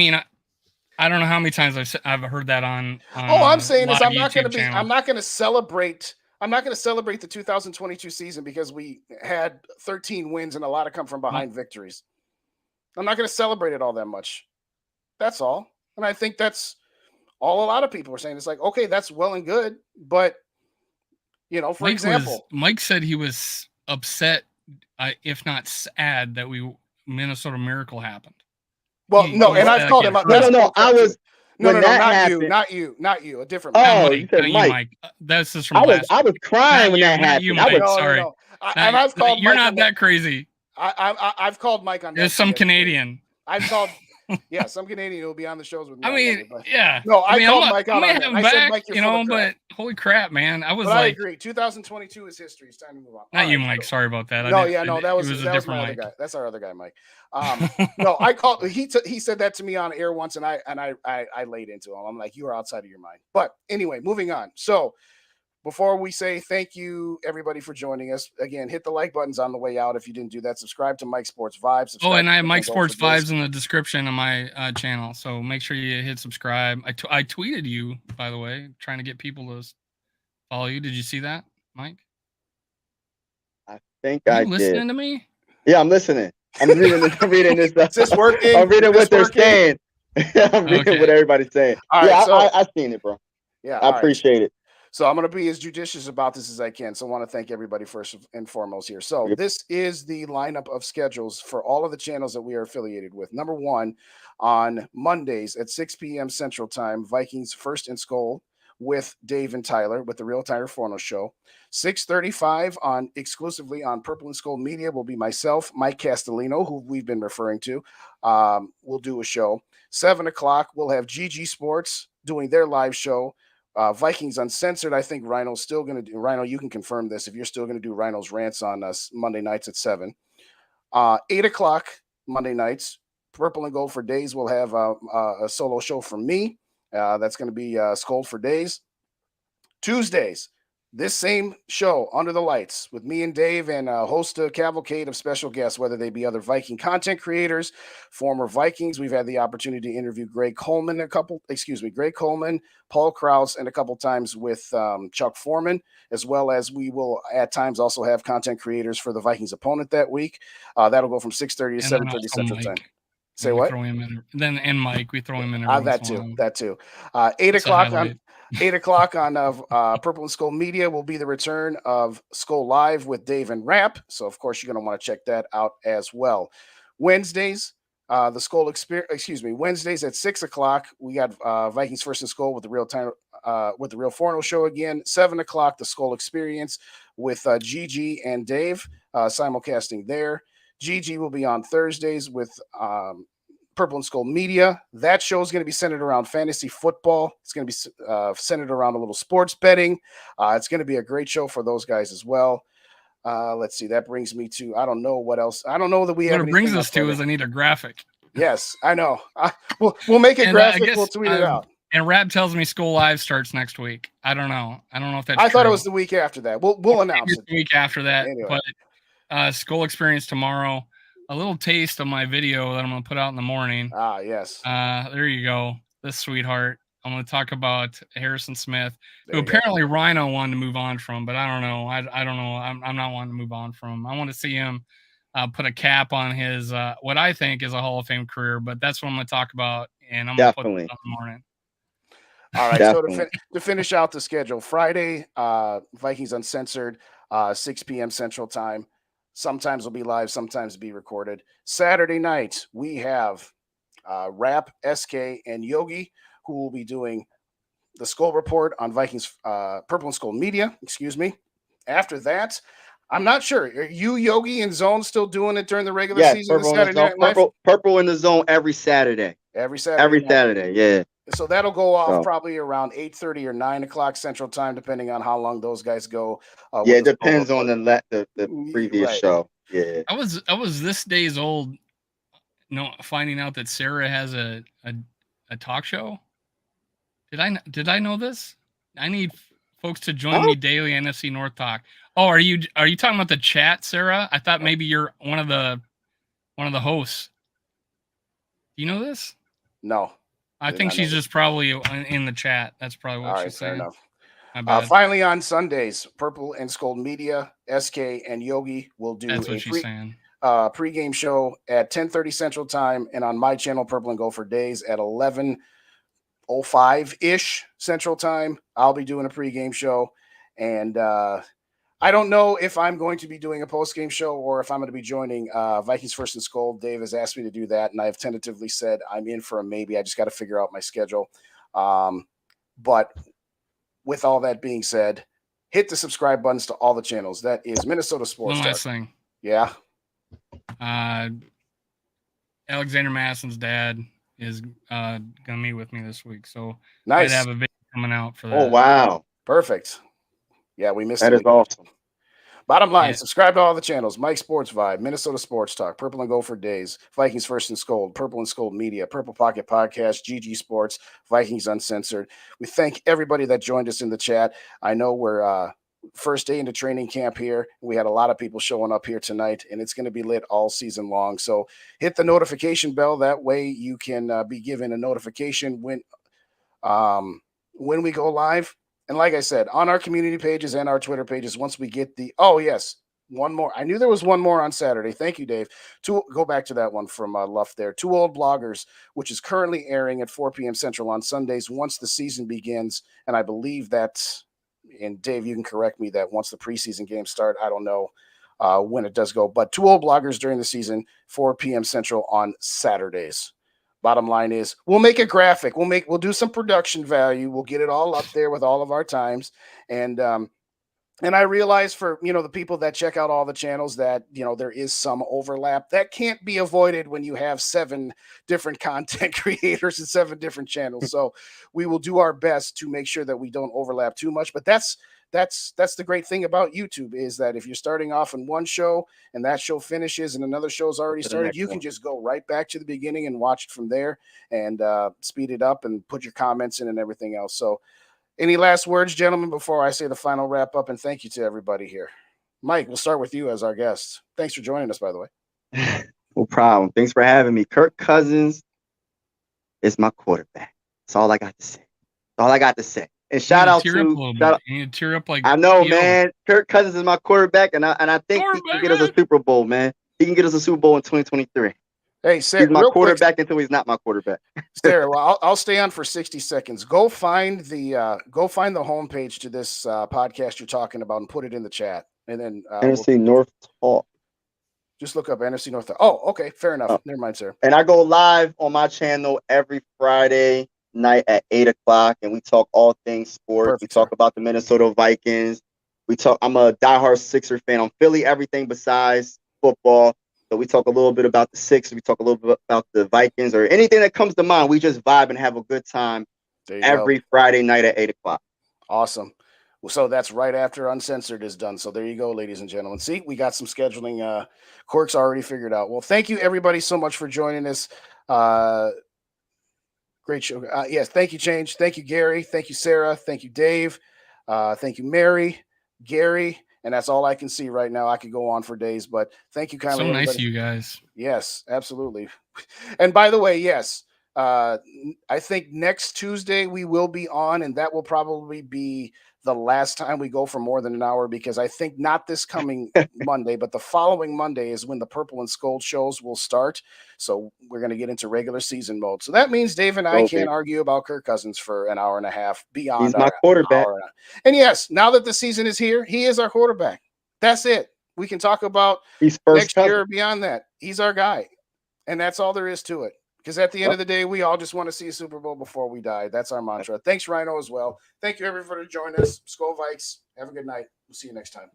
don't know how many times I've heard that on all I'm saying is I'm not going to celebrate. I'm not going to celebrate the 2022 season because we had 13 wins and a lot of come from behind victories. I'm not going to celebrate it all that much. That's all. And I think that's all a lot of people are saying. It's like, okay, that's well and good. But, for example. Mike said he was upset, if not sad, that Minnesota Miracle happened. Well, no, and I've called him out. No. No, when no, that not happened, you, not you. A different Not Mike. oh, Mike, you said not you, Mike. Mike. This is from I last. was crying Not when you, that not you, happened. I Mike. was Sorry. No. And I've called You're Mike not on that crazy. I've called Mike on that. There's some BS too. Canadian. I've called, yeah, some Canadian who will be on the shows with me. I on mean, Monday, but yeah. no, I called I'm Mike out gonna on have that. him I said, back, Mike, you're full of crap. but holy crap, man. I was But I like, agree. 2022 is history. It's time to move on. not All you, right, Mike. so- Sorry about that. No, It that was a my different other Mike. guy. That's our other guy, Mike. No, I called. He said that to me on air once, and I laid into him. I'm like, you are outside of your mind. But anyway, moving on. So before we say thank you, everybody, for joining us again, hit the like buttons on the way out if you didn't do that. Subscribe to Mike Sports Vibes. Oh, and I have to Mike Purple and Sports Gold for Days. Vibes in the description of my channel, so make sure you hit subscribe. I tweeted you, by the way, trying to get people to follow you. Did you see that, Mike? I think Are I you listening did. to me? Yeah, I'm listening. I'm reading this. I'm reading this. Is this working? I'm reading Is what this they're working? saying. I'm reading Okay. what everybody's saying. All Yeah, right, so- I seen it, bro. Yeah, I appreciate it. So I'm going to be as judicious about this as I can. So I want to thank everybody first and foremost here. So Yep. this is the lineup of schedules for all of the channels that we are affiliated with. Number one, on Mondays at 6 p.m. Central Time, Vikings First and Skull with Dave and Tyler with the Real Tyler Forno Show. 6:35 on exclusively on Purple and Skull Media will be myself, Mike Castellino, who we've been referring to. We'll do a show. 7 o'clock, we'll have GG Sports doing their live show. Vikings Uncensored. I think Rhino's still going to do. Rhino, you can confirm this if you're still going to do Rhino's rants on us Monday nights at 7. 8 o'clock Monday nights. Purple and Gold for Days will have a solo show from me. That's going to be Skull for Days. Tuesdays, this same show, Under the Lights, with me and Dave, and host a cavalcade of special guests, whether they be other Viking content creators, former Vikings. We've had the opportunity to interview Greg Coleman, Paul Krause, and a couple times with Chuck Foreman, as well as we will at times also have content creators for the Vikings opponent that week. That'll go from 6:30 to 7:30 Central Time. Say what? And Mike, we throw him in. That too. 8 o'clock on 8 o'clock on Purple and Skull Media will be the return of Skull Live with Dave and Rap. So of course you're going to want to check that out as well. Wednesdays, the Skull Experience. Wednesdays at 6 o'clock we got Vikings First and Skull with the Real Forno Show again. 7 o'clock the Skull Experience with Gigi and Dave simulcasting there. Gigi will be on Thursdays with Purple and Skull Media. That show is going to be centered around fantasy football. It's going to be centered around a little sports betting. It's going to be a great show for those guys as well. Let's see. That brings me to, I don't know what else. I don't know that we have. What it brings us to is I need a graphic. Yes, I know. We'll make a graphic. We'll tweet it out. And Rab tells me Skull Live starts next week. I don't know. I don't know if that's I thought it was the week after that. We'll announce it. The week after that. Anyway. But Skull Experience tomorrow. A little taste of my video that I'm going to put out in the morning. Yes. There you go. This sweetheart. I'm going to talk about Harrison Smith, who apparently Rhino wanted to move on from, but I don't know. I don't know. I'm not wanting to move on from. I want to see him put a cap on his what I think is a Hall of Fame career, but that's what I'm going to talk about, and I'm going to put it out in the morning. All right. So to finish out the schedule, Friday, Vikings Uncensored, 6 p.m. Central Time. Sometimes will be live, sometimes be recorded. Saturday night, we have Rap, SK, and Yogi, who will be doing the Skull Report on Vikings, Purple and Skull Media, excuse me. After that, I'm not sure. Are you, Yogi, and Zone still doing it during the regular season? Purple in the Zone every Saturday. Every Saturday, yeah. So that'll go off probably around 8:30 or 9 o'clock Central Time, depending on how long those guys go. It depends on the previous show. Yeah, I was this days old, finding out that Sarah has a talk show. Did I know this? I need folks to join me daily NFC North Talk. Oh, are you talking about the chat, Sarah? I thought maybe you're one of the hosts. Do you know this? No. I think she's just probably in the chat. That's probably what she's saying. Fair enough. Finally, on Sundays, Purple and Skull Media, SK, and Yogi will do a pregame show at 10:30 Central Time, and on my channel, Purple and Go for Days, at 11:05-ish Central Time. I'll be doing a pregame show, and I don't know if I'm going to be doing a post-game show or if I'm going to be joining Vikings First and Scold. Dave has asked me to do that, and I've tentatively said I'm in for a maybe. I just got to figure out my schedule. But with all that being said, hit the subscribe buttons to all the channels. That is Minnesota Sports One Talk. last thing. Yeah. Alexander Masson's dad is gonna meet with me this week, so Nice. I'd have a video coming out for that. Oh wow, Perfect. Yeah, we missed that it. is awesome. Bottom line, Yeah. subscribe to all the channels. Mike Sports Vibe, Minnesota Sports Talk, Purple and Gopher Days, Vikings First and Scold, Purple and Scold Media, Purple Pocket Podcast, GG Sports, Vikings Uncensored. We thank everybody that joined us in the chat. I know we're first day into training camp here. We had a lot of people showing up here tonight, and it's going to be lit all season long. So hit the notification bell. That way you can be given a notification when we go live. And like I said, on our community pages and our Twitter pages, once we get one more. I knew there was one more on Saturday. Thank you, Dave. Go back to that one from Luff there. Two Old Bloggers, which is currently airing at 4 p.m. Central on Sundays once the season begins. And I believe that's, and Dave, you can correct me, that once the preseason games start, I don't know when it does go. But Two Old Bloggers during the season, 4 p.m. Central on Saturdays. Bottom line is we'll make a graphic. We'll do some production value. We'll get it all up there with all of our times. And I realize for, the people that check out all the channels that, there is some overlap that can't be avoided when you have 7 different content creators and 7 different channels. So we will do our best to make sure that we don't overlap too much, but that's the great thing about YouTube is that if you're starting off in one show and that show finishes and another show's already started, you can just go right back to the beginning and watch it from there and speed it up and put your comments in and everything else. So any last words, gentlemen, before I say the final wrap up? And thank you to everybody here. Mike, we'll start with you as our guest. Thanks for joining us, by the way. No problem. Thanks for having me. Kirk Cousins is my quarterback. That's all I got to say. That's all I got to say. And shout out to you need to tear up like I know, P.O. man. Kirk Cousins is my quarterback, and I think he can get us a Super Bowl, man. He can get us a Super Bowl in 2023. Hey, Sarah, he's my quarterback until he's not my quarterback. Sarah, well, I'll stay on for 60 seconds. Go find the homepage to this podcast you're talking about and put it in the chat. And then NFC North Talk. Just look up NFC North Talk. Oh, okay, fair enough. Never mind, sir. And I go live on my channel every Friday night at 8:00, and we talk all things sports. Perfect, we talk about the Minnesota Vikings. I'm a diehard Sixer fan. I'm Philly everything besides football. So we talk a little bit about the Sixers. We talk a little bit about the Vikings or anything that comes to mind. We just vibe and have a good time every Friday night at 8:00. Awesome. Well, so that's right after Uncensored is done. So there you go, ladies and gentlemen. See, we got some scheduling quirks already figured out. Well, thank you, everybody, so much for joining us. Great show. Yes, thank you, Change. Thank you, Gary. Thank you, Sarah. Thank you, Dave. Thank you, Mary, Gary. And that's all I can see right now. I could go on for days, but thank you kindly. So nice everybody. of you guys. Yes, absolutely. And by the way, yes, I think next Tuesday we will be on, and that will probably be the last time we go for more than an hour, because I think not this coming Monday, but the following Monday is when the Purple and Scold shows will start. So we're going to get into regular season mode. So that means Dave and I can't argue about Kirk Cousins for an hour and a half beyond. He's my quarterback. And yes, now that the season is here, he is our quarterback. That's it. We can talk about next year or beyond that. He's our guy. And that's all there is to it. Because at the end of the day, we all just want to see a Super Bowl before we die. That's our mantra. Thanks, Rhino, as well. Thank you, everybody, for joining us. Skol Vikes. Have a good night. We'll see you next time.